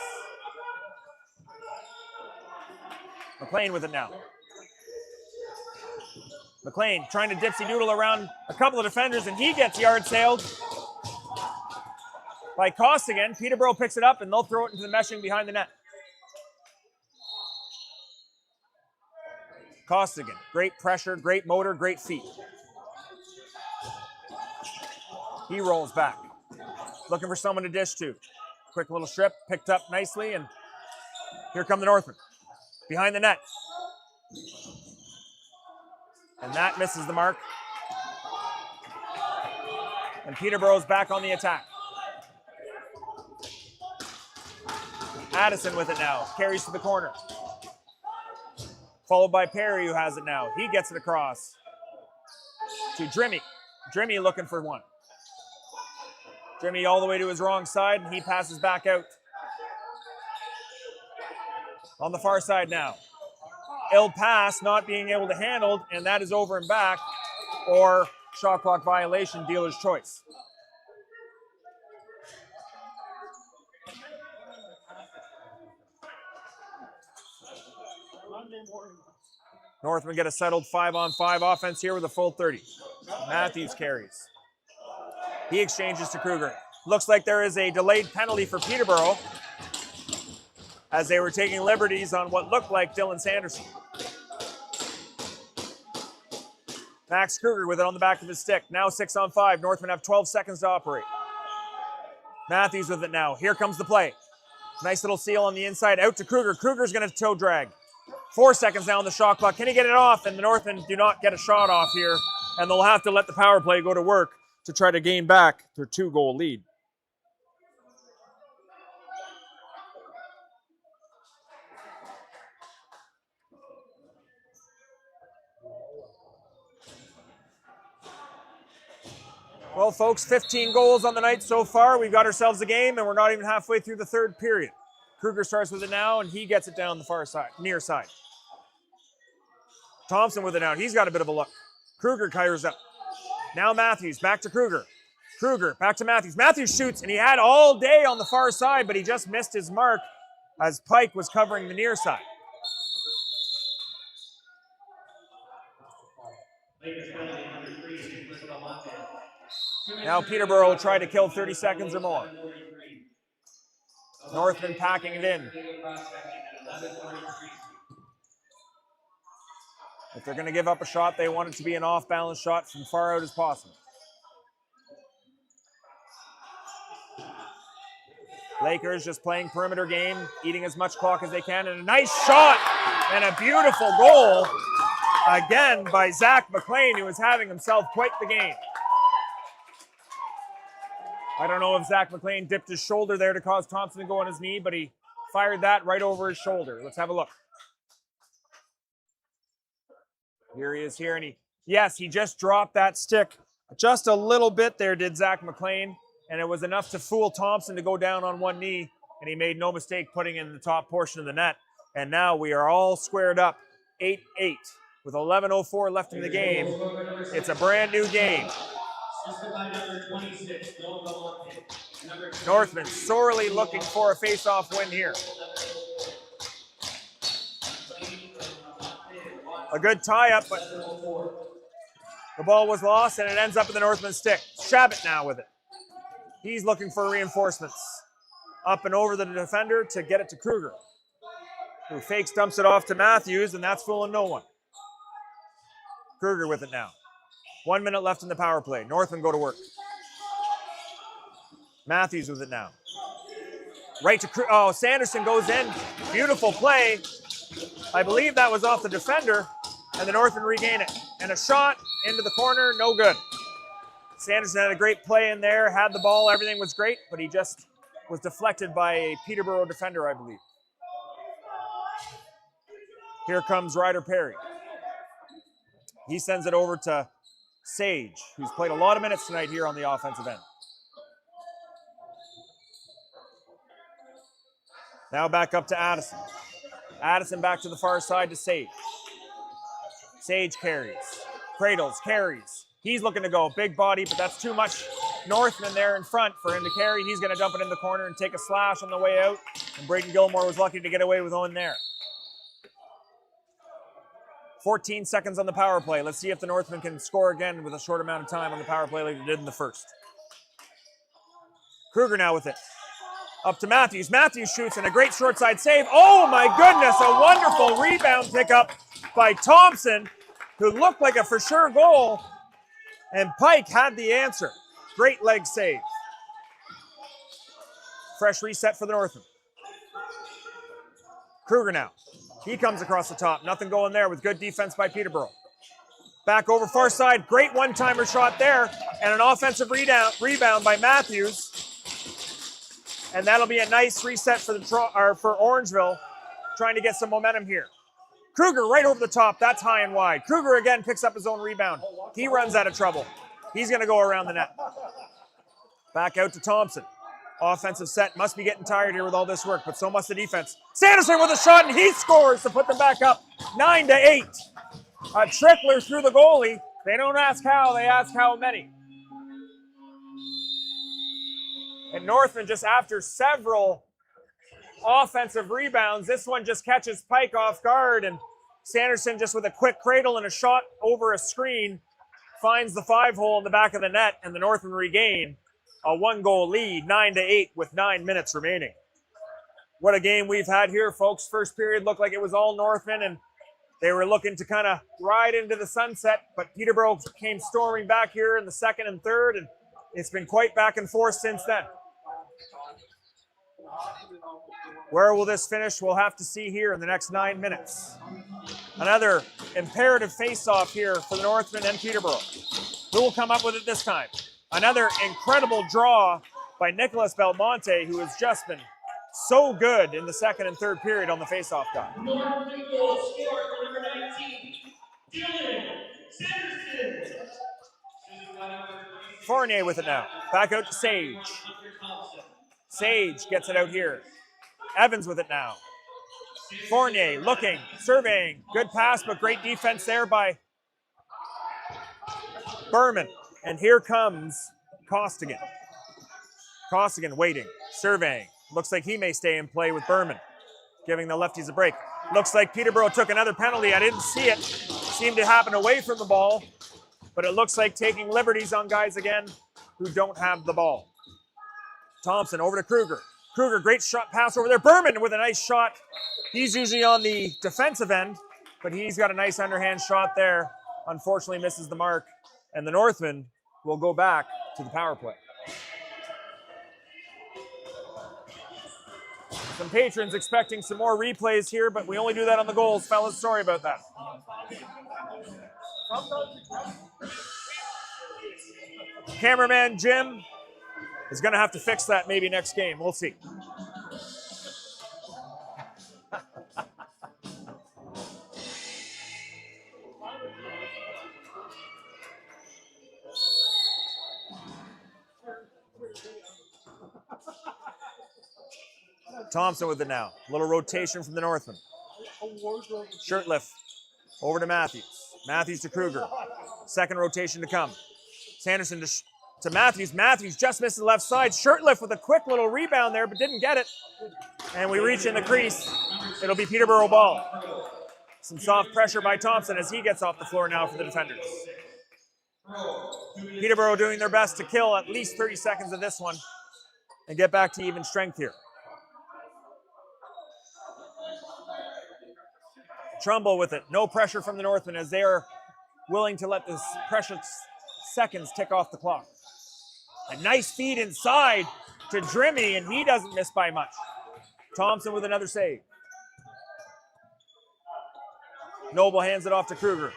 McLean with it now. McLean trying to dipsy-doodle around a couple of defenders, and he gets yard sailed by Costigan. Peterborough picks it up, and they'll throw it into the meshing behind the net. Costigan, great pressure, great motor, great feet. He rolls back. Looking for someone to dish to. Quick little strip, picked up nicely, and here come the Northmen. Behind the net. And that misses the mark. And Peterborough's back on the attack. Addison with it now. Carries to the corner. Followed by Perry, who has it now. He gets it across to Drimmy. Drimmy looking for one. Drimmy all the way to his wrong side, and he passes back out. On the far side now. Ill pass, not being able to handle, and that is over and back, or shot clock violation, dealer's choice. Northmen get a settled 5-on-5 offense here with a full 30. Matthews carries. He exchanges to Kruger. Looks like there is a delayed penalty for Peterborough as they were taking liberties on what looked like Dylan Sanderson. Max Kruger with it on the back of his stick. Now 6-on-5. Northmen have 12 seconds to operate. Matthews with it now. Here comes the play. Nice little seal on the inside. Out to Kruger. Kruger's going to toe drag. 4 seconds now on the shot clock. Can he get it off? And the Northmen do not get a shot off here. And they'll have to let the power play go to work to try to gain back their 2-goal lead. Well, folks, 15 goals on the night so far. We've got ourselves a game, and we're not even halfway through the third period. Kruger starts with it now, and he gets it down the far side, near side. Thompson with it now. He's got a bit of a look. Kruger tires up. Now Matthews, back to Kruger. Kruger, back to Matthews. Matthews shoots, and he had all day on the far side, but he just missed his mark as Pike was covering the near side. Now Peterborough will try to kill 30 seconds or more. Northmen packing it in. If they're going to give up a shot, they want it to be an off-balance shot from far out as possible. Lakers just playing perimeter game, eating as much clock as they can, and a nice shot and a beautiful goal again by Zach McLean, who is having himself quite the game. I don't know if Zach McLean dipped his shoulder there to cause Thompson to go on his knee, but he fired that right over his shoulder. Let's have a look. Here he is here, and he just dropped that stick just a little bit there, did Zach McLean, and it was enough to fool Thompson to go down on one knee, and he made no mistake putting in the top portion of the net. And now we are all squared up, 8-8, with 11:04 left in the game. It's a brand new game. Northmen sorely looking for a face-off win here. A good tie-up, but the ball was lost, and it ends up in the Northman stick. Shabbat now with it. He's looking for reinforcements. Up and over the defender to get it to Kruger, who fakes, dumps it off to Matthews, and that's fooling no one. Kruger with it now. 1 minute left in the power play. Northmen go to work. Matthews with it now. Right to oh, Sanderson goes in. Beautiful play. I believe that was off the defender, and the Northmen regain it. And a shot into the corner, no good. Sanderson had a great play in there, had the ball, everything was great, but he just was deflected by a Peterborough defender, I believe. Here comes Ryder Perry. He sends it over to Sage, who's played a lot of minutes tonight here on the offensive end. Now back up to Addison. Addison back to the far side to Sage. Sage carries. Cradles, carries. He's looking to go. Big body, but that's too much Northman there in front for him to carry. He's going to dump it in the corner and take a slash on the way out. And Braden Gilmore was lucky to get away with one there. 14 seconds on the power play. Let's see if the Northmen can score again with a short amount of time on the power play like they did in the first. Kruger now with it. Up to Matthews. Matthews shoots and a great short side save. Oh my goodness, a wonderful rebound pickup by Thompson, who looked like a for sure goal. And Pike had the answer. Great leg save. Fresh reset for the Northmen. Kruger now. He comes across the top. Nothing going there with good defense by Peterborough. Back over far side. Great one-timer shot there. And an offensive rebound by Matthews. And that'll be a nice reset for Orangeville, trying to get some momentum here. Kruger right over the top. That's high and wide. Kruger again picks up his own rebound. He runs out of trouble. He's going to go around the net. Back out to Thompson. Offensive set. Must be getting tired here with all this work, but so must the defense. Sanderson with a shot, and he scores to put them back up 9-8. A trickler through the goalie. They don't ask how, they ask how many. And Northman, just after several offensive rebounds, this one just catches Pike off guard, and Sanderson just with a quick cradle and a shot over a screen finds the 5-hole in the back of the net, and the Northmen regain a 1-goal lead, 9-8 with 9 minutes remaining. What a game we've had here, folks. First period looked like it was all Northmen, and they were looking to kind of ride into the sunset, but Peterborough came storming back here in the second and third, and it's been quite back and forth since then. Where will this finish? We'll have to see here in the next 9 minutes. Another imperative face-off here for the Northmen and Peterborough. Who will come up with it this time? Another incredible draw by Nicholas Belmonte, who has just been so good in the second and third period on the face-off guy. Northmen goal scored number 19, Dylan Sanderson. Fournier with it now. Back out to Sage. Sage gets it out here. Evans with it now. Fournier looking, surveying. Good pass, but great defense there by Berman. And here comes Costigan. Costigan waiting, surveying. Looks like he may stay in play with Berman, giving the lefties a break. Looks like Peterborough took another penalty. I didn't see it. Seemed to happen away from the ball, but it looks like taking liberties on guys again who don't have the ball. Thompson over to Kruger. Kruger, great shot pass over there. Berman with a nice shot. He's usually on the defensive end, but he's got a nice underhand shot there. Unfortunately misses the mark, and the Northmen will go back to the power play. Some patrons expecting some more replays here, but we only do that on the goals, fellas. Sorry about that. Cameraman Jim is going to have to fix that maybe next game. We'll see. Thompson with it now. A little rotation from the Northmen. Shirtlift over to Matthews. Matthews to Kruger. Second rotation to come. Sanderson to Matthews. Matthews just misses the left side. Shirtlift with a quick little rebound there, but didn't get it. And we reach in the crease. It'll be Peterborough ball. Some soft pressure by Thompson as he gets off the floor now for the defenders. Peterborough doing their best to kill at least 30 seconds of this one and get back to even strength here. Trumbull with it. No pressure from the Northmen as they are willing to let this precious seconds tick off the clock. A nice feed inside to Drimmy, and he doesn't miss by much. Thompson with another save. Noble hands it off to Kruger.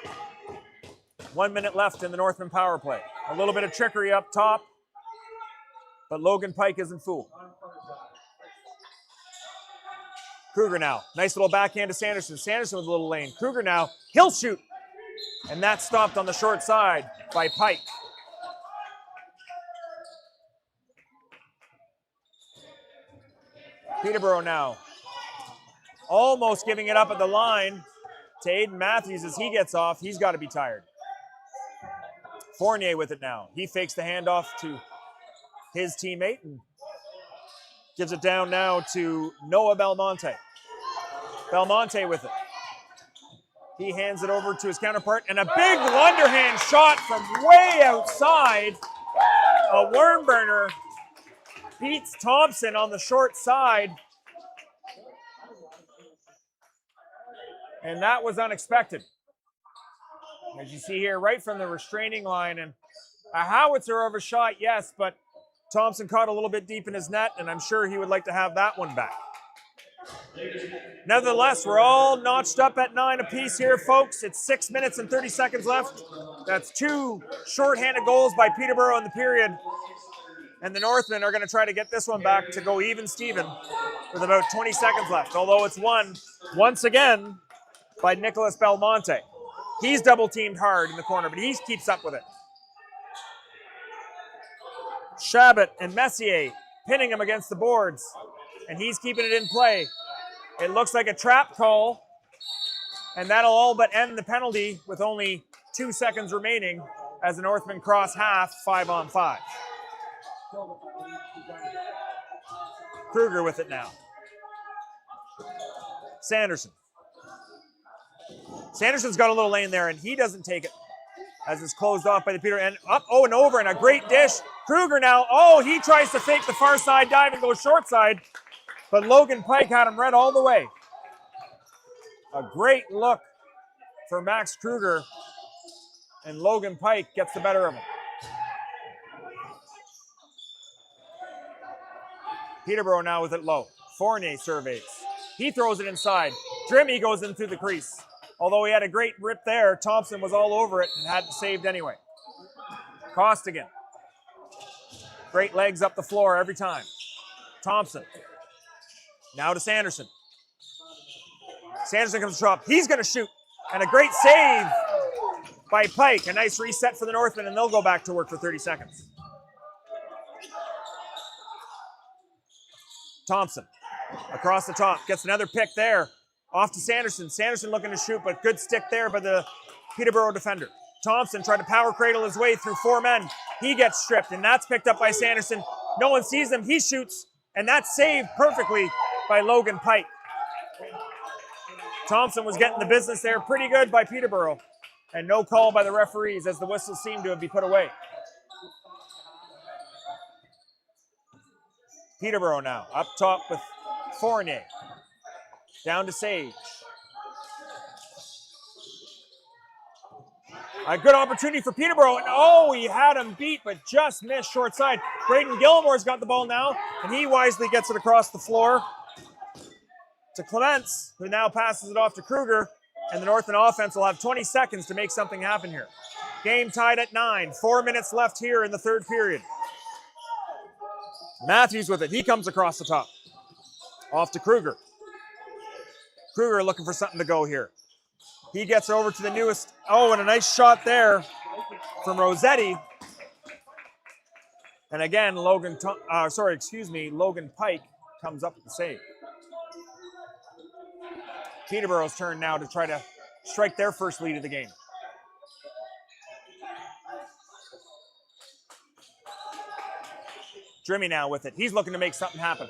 1 minute left in the Northman power play. A little bit of trickery up top, but Logan Pike isn't fooled. Kruger now. Nice little backhand to Sanderson. Sanderson with a little lane. Kruger now. He'll shoot. And that's stopped on the short side by Pike. Peterborough now. Almost giving it up at the line to Aiden Matthews as he gets off. He's got to be tired. Fournier with it now. He fakes the handoff to his teammate and gives it down now to Noah Belmonte. Belmonte with it. He hands it over to his counterpart, and a big underhand shot from way outside. A worm burner beats Thompson on the short side. And that was unexpected. As you see here, right from the restraining line, and a howitzer of a shot, yes, but Thompson caught a little bit deep in his net, and I'm sure he would like to have that one back. Nevertheless, we're all notched up at 9 apiece here, folks. It's 6 minutes and 30 seconds left. That's 2 shorthanded goals by Peterborough in the period. And the Northmen are going to try to get this one back to go even Steven with about 20 seconds left, although it's won once again by Nicholas Belmonte. He's double-teamed hard in the corner, but he keeps up with it. Shabbat and Messier pinning him against the boards, and he's keeping it in play. It looks like a trap call, and that'll all but end the penalty with only 2 seconds remaining as the Northmen cross half 5-on-5. Kruger with it now. Sanderson. Sanderson's got a little lane there, and he doesn't take it as it's closed off by the Peter. And up, oh, and over, and a great dish. Kruger now, oh, he tries to fake the far side dive and go short side, but Logan Pike had him read all the way. A great look for Max Kruger, and Logan Pike gets the better of him. Peterborough now with it low. Fournier surveys. He throws it inside. Drimmy goes in through the crease. Although he had a great rip there, Thompson was all over it and had it saved anyway. Costigan. Great legs up the floor every time. Thompson. Now to Sanderson. Sanderson comes to drop. He's going to shoot. And a great save by Pike. A nice reset for the Northmen, and they'll go back to work for 30 seconds. Thompson. Across the top, gets another pick there. Off to Sanderson. Sanderson looking to shoot, but good stick there by the Peterborough defender. Thompson tried to power cradle his way through 4 men. He gets stripped, and that's picked up by Sanderson. No one sees him. He shoots, and that's saved perfectly by Logan Pike. Thompson was getting the business there pretty good by Peterborough, and no call by the referees as the whistles seem to have been put away. Peterborough now up top with Fournier. Down to Sage. A good opportunity for Peterborough, and oh, he had him beat, but just missed short side. Braden Gilmore's got the ball now, and he wisely gets it across the floor to Clements, who now passes it off to Kruger, and the Northmen offense will have 20 seconds to make something happen here. Game tied at 9, 4 minutes left here in the third period. Matthews with it, he comes across the top. Off to Kruger. Kruger looking for something to go here. He gets over to the newest. Oh, and a nice shot there from Rossetti. And again, Logan Pike comes up with the save. Peterborough's turn now to try to strike their first lead of the game. Drimmy now with it. He's looking to make something happen.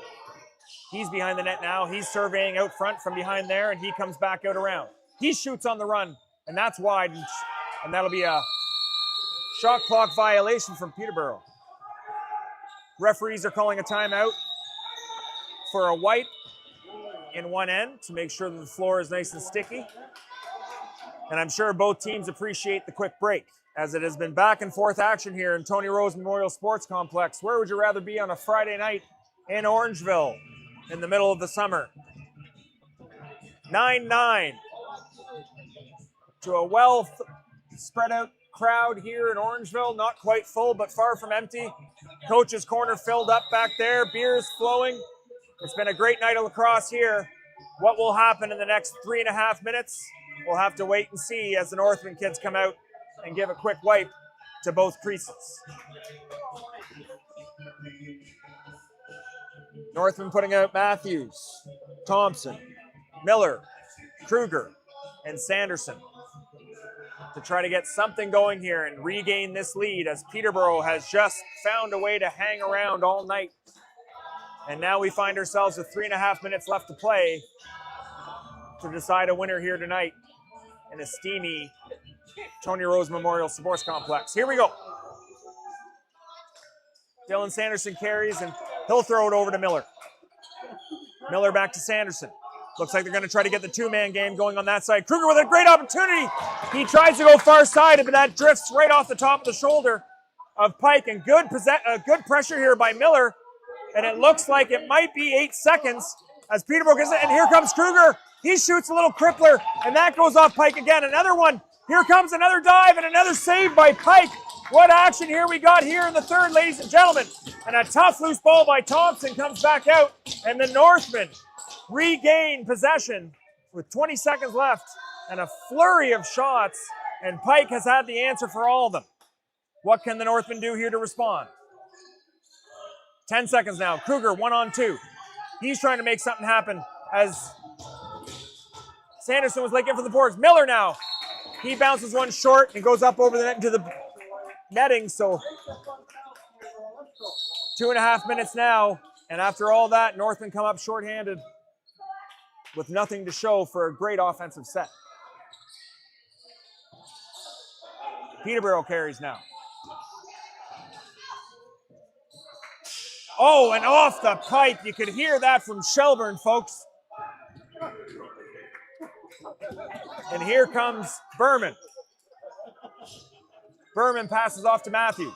He's behind the net now. He's surveying out front from behind there, and he comes back out around. He shoots on the run, and that's wide, and that'll be a shot clock violation from Peterborough. Referees are calling a timeout for a white in one end to make sure that the floor is nice and sticky. And I'm sure both teams appreciate the quick break, as it has been back and forth action here in Tony Rose Memorial Sports Complex. Where would you rather be on a Friday night in Orangeville in the middle of the summer? 9-9 to a well spread out crowd here in Orangeville. Not quite full, but far from empty. Coach's corner filled up back there. Beers flowing. It's been a great night of lacrosse here. What will happen in the next 3.5 minutes? We'll have to wait and see as the Northmen kids come out and give a quick wipe to both creases. Northmen putting out Matthews, Thompson, Miller, Kruger, and Sanderson to try to get something going here and regain this lead, as Peterborough has just found a way to hang around all night. And now we find ourselves with 3.5 minutes left to play to decide a winner here tonight in a steamy Tony Rose Memorial Sports Complex. Here we go. Dylan Sanderson carries, and he'll throw it over to Miller. Miller back to Sanderson. Looks like they're going to try to get the two-man game going on that side. Kruger with a great opportunity. He tries to go far-sided, but that drifts right off the top of the shoulder of Pike. And good pressure here by Miller. And it looks like it might be 8 seconds as Peterborough gets it. And here comes Kruger. He shoots a little crippler, and that goes off Pike again. Another one. Here comes another dive and another save by Pike. What action here we got here in the third, ladies and gentlemen. And a tough loose ball by Thompson comes back out. And the Northmen regain possession with 20 seconds left and a flurry of shots. And Pike has had the answer for all of them. What can the Northmen do here to respond? 10 seconds now. Kruger 1-on-2. He's trying to make something happen as Sanderson was late in for the boards. Miller now. He bounces one short and goes up over the net into the netting. So 2.5 minutes now. And after all that, Northmen come up shorthanded with nothing to show for a great offensive set. Peterborough carries now. Oh, and off the pipe. You could hear that from Shelburne, folks. And here comes Berman. Berman passes off to Matthews.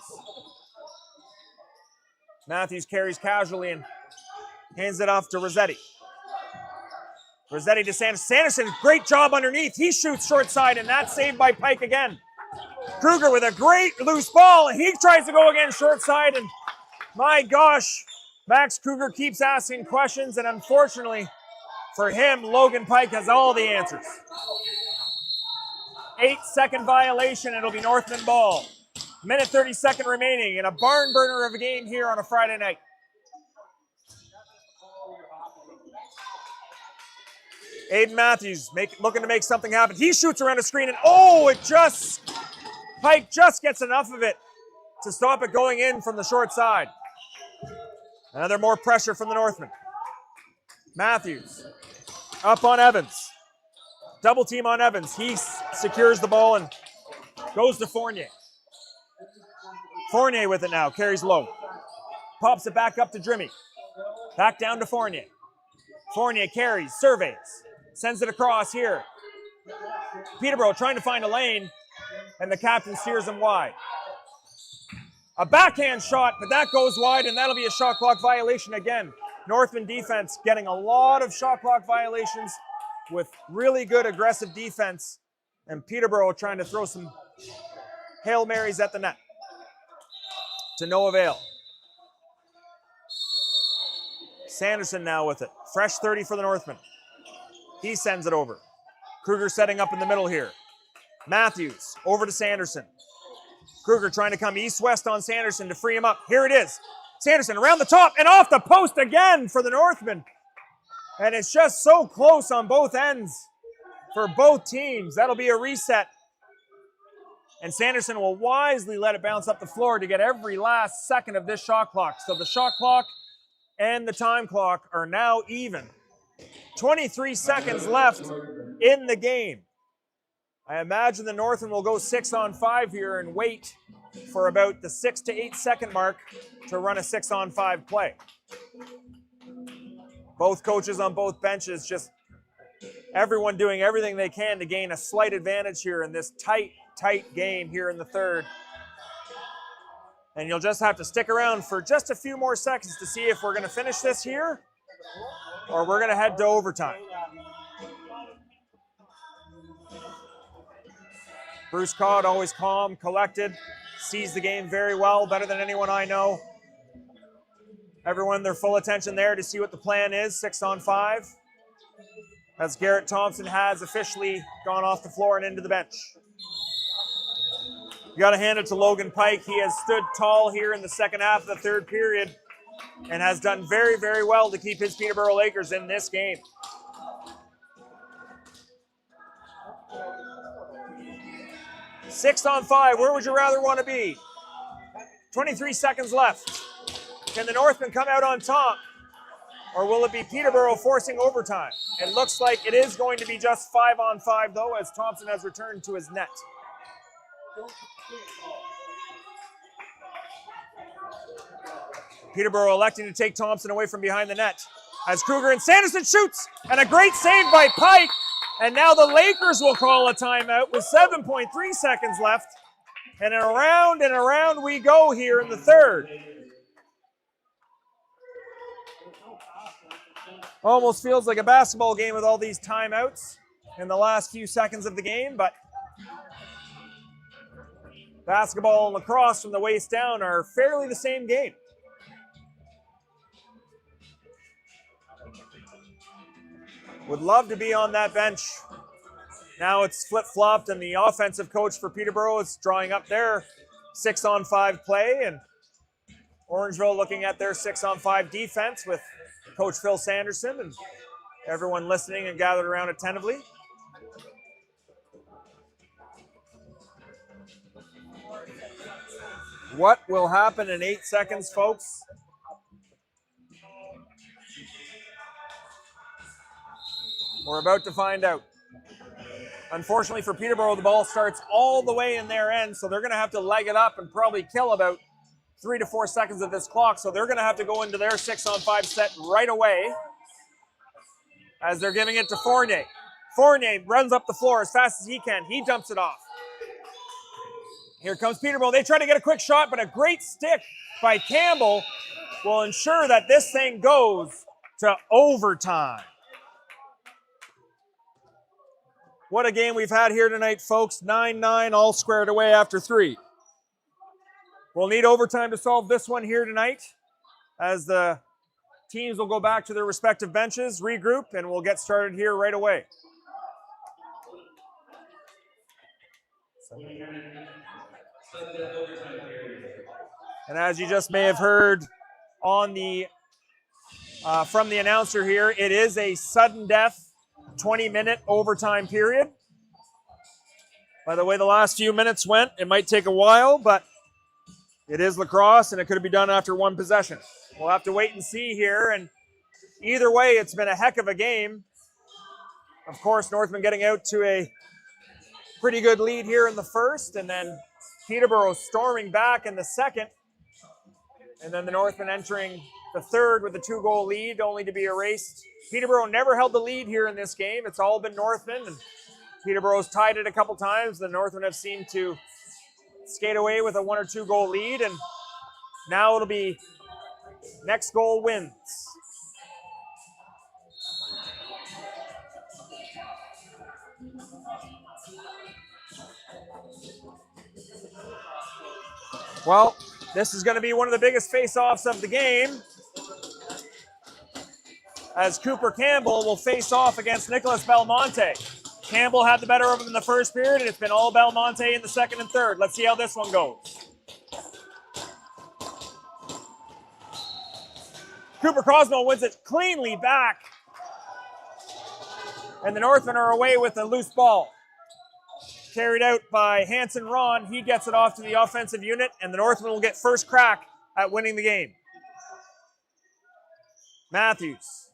Matthews carries casually and hands it off to Rossetti. Rossetti to Sanderson. Sanderson, great job underneath. He shoots short side, and that's saved by Pike again. Kruger with a great loose ball, and he tries to go again short side, and my gosh, Max Kruger keeps asking questions, and unfortunately for him, Logan Pike has all the answers. 8-second violation, it'll be Northman ball. Minute 32 remaining in a barn burner of a game here on a Friday night. Aiden Matthews looking to make something happen. He shoots around a screen and oh, Pike just gets enough of it to stop it going in from the short side. Another more pressure from the Northmen. Matthews up on Evans. Double team on Evans. He secures the ball and goes to Fournier. Fournier with it now, carries low. Pops it back up to Drimmy. Back down to Fournier. Fournier carries, surveys, sends it across here. Peterborough trying to find a lane, and the captain steers him wide. A backhand shot, but that goes wide, and that'll be a shot clock violation again. Northman defense getting a lot of shot clock violations with really good aggressive defense, and Peterborough trying to throw some Hail Marys at the net. To no avail. Sanderson now with it. Fresh 30 for the Northmen. He sends it over. Kruger setting up in the middle here. Matthews over to Sanderson. Kruger trying to come east-west on Sanderson to free him up. Here it is. Sanderson around the top and off the post again for the Northmen. And it's just so close on both ends for both teams. That'll be a reset. And Sanderson will wisely let it bounce up the floor to get every last second of this shot clock. So the shot clock and the time clock are now even. 23 seconds left in the game. I imagine the Northmen will go 6-on-5 here and wait for about the 6 to 8 second mark to run a 6-on-5 play. Both coaches on both benches, just everyone doing everything they can to gain a slight advantage here in this tight game here in the third. And you'll just have to stick around for just a few more seconds to see if we're going to finish this here or we're going to head to overtime. Bruce Codd, always calm, collected, sees the game very well, better than anyone I know. Everyone, their full attention there to see what the plan is, 6-on-5. As Garrett Thompson has officially gone off the floor and into the bench. You got to hand it to Logan Pike. He has stood tall here in the second half of the third period and has done very, very well to keep his Peterborough Lakers in this game. Six-on-5, where would you rather want to be? 23 seconds left. Can the Northmen come out on top? Or will it be Peterborough forcing overtime? It looks like it is going to be just 5-on-5 though, as Thompson has returned to his net. Peterborough electing to take Thompson away from behind the net. As Kruger and Sanderson shoots, and a great save by Pike. And now the Lakers will call a timeout with 7.3 seconds left. And around we go here in the third. Almost feels like a basketball game with all these timeouts in the last few seconds of the game, but basketball and lacrosse from the waist down are fairly the same game. Would love to be on that bench. Now it's flip-flopped, and the offensive coach for Peterborough is drawing up their 6-on-5 play, and Orangeville looking at their 6-on-5 defense with Coach Phil Sanderson and everyone listening and gathered around attentively. What will happen in 8 seconds, folks? We're about to find out. Unfortunately for Peterborough, the ball starts all the way in their end, so they're going to have to leg it up and probably kill about 3 to 4 seconds of this clock. So they're going to have to go into their 6-on-5 set right away as they're giving it to Fournier. Fournier runs up the floor as fast as he can. He dumps it off. Here comes Peterborough. They try to get a quick shot, but a great stick by Campbell will ensure that this thing goes to overtime. What a game we've had here tonight, folks. 9-9, all squared away after 3. We'll need overtime to solve this one here tonight, as the teams will go back to their respective benches, regroup, and we'll get started here right away. And as you just may have heard on the from the announcer here. It is a sudden death 20-minute overtime period. By the way the last few minutes went, it might take a while, but it is lacrosse and it could be done after one possession. We'll have to wait and see here, and either way, it's been a heck of a game. Of course, Northmen getting out to a pretty good lead here in the first, and then Peterborough storming back in the second, and then the Northmen entering the third with a 2-goal lead, only to be erased. Peterborough never held the lead here in this game. It's all been Northmen, and Peterborough's tied it a couple times. The Northmen have seemed to skate away with a 1 or 2 goal lead, and now it'll be next goal wins. Well, this is going to be one of the biggest face-offs of the game, as Cooper Campbell will face off against Nicholas Belmonte. Campbell had the better of him in the first period, and it's been all Belmonte in the second and third. Let's see how this one goes. Cooper Crosmo wins it cleanly back, and the Northmen are away with a loose ball. Carried out by Hanson Ron. He gets it off to the offensive unit, and the Northmen will get first crack at winning the game. Matthews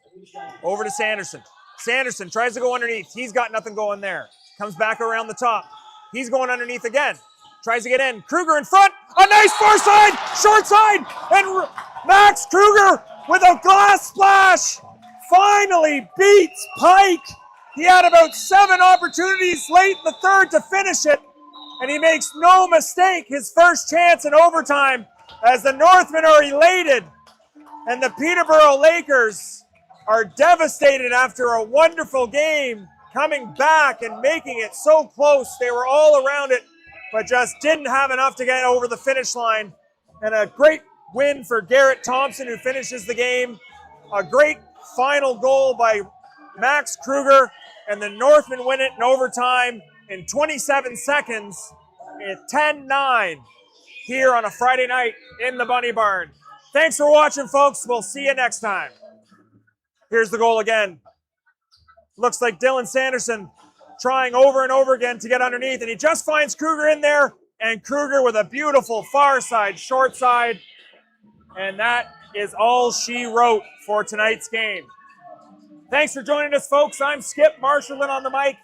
over to Sanderson. Sanderson tries to go underneath. He's got nothing going there. Comes back around the top. He's going underneath again. Tries to get in. Kruger in front. A nice far side, short side, and Max Kruger with a glass splash finally beats Pike. He had about 7 opportunities late in the third to finish it, and he makes no mistake. His first chance in overtime, as the Northmen are elated, and the Peterborough Lakers are devastated after a wonderful game, coming back and making it so close. They were all around it, but just didn't have enough to get over the finish line. And a great win for Garrett Thompson, who finishes the game. A great final goal by Max Kruger, and the Northmen win it in overtime in 27 seconds at 10-9 here on a Friday night in the Bunny Barn. Thanks for watching, folks. We'll see you next time. Here's the goal again. Looks like Dylan Sanderson trying over and over again to get underneath, and he just finds Kruger in there, and Kruger with a beautiful far side, short side, and that is all she wrote for tonight's game. Thanks for joining us, folks. I'm Skip Marshallin on the mic,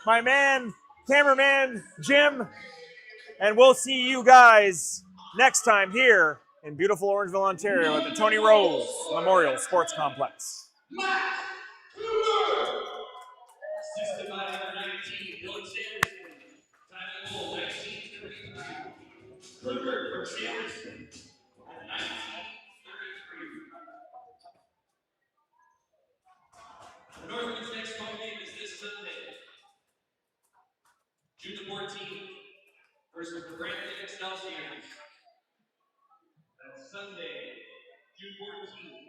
my man, cameraman Jim, and we'll see you guys next time here in beautiful Orangeville, Ontario at the Tony Rose Memorial Sports Complex. Max Kruger! Assisted by number 19, Dylan Sanderson. Time of goal, 19:33. Kruger for Sanderson at 19:33. The Northmen's next home game is this Sunday, June 14th, versus the Brampton Excelsiors. That's Sunday, June 14th.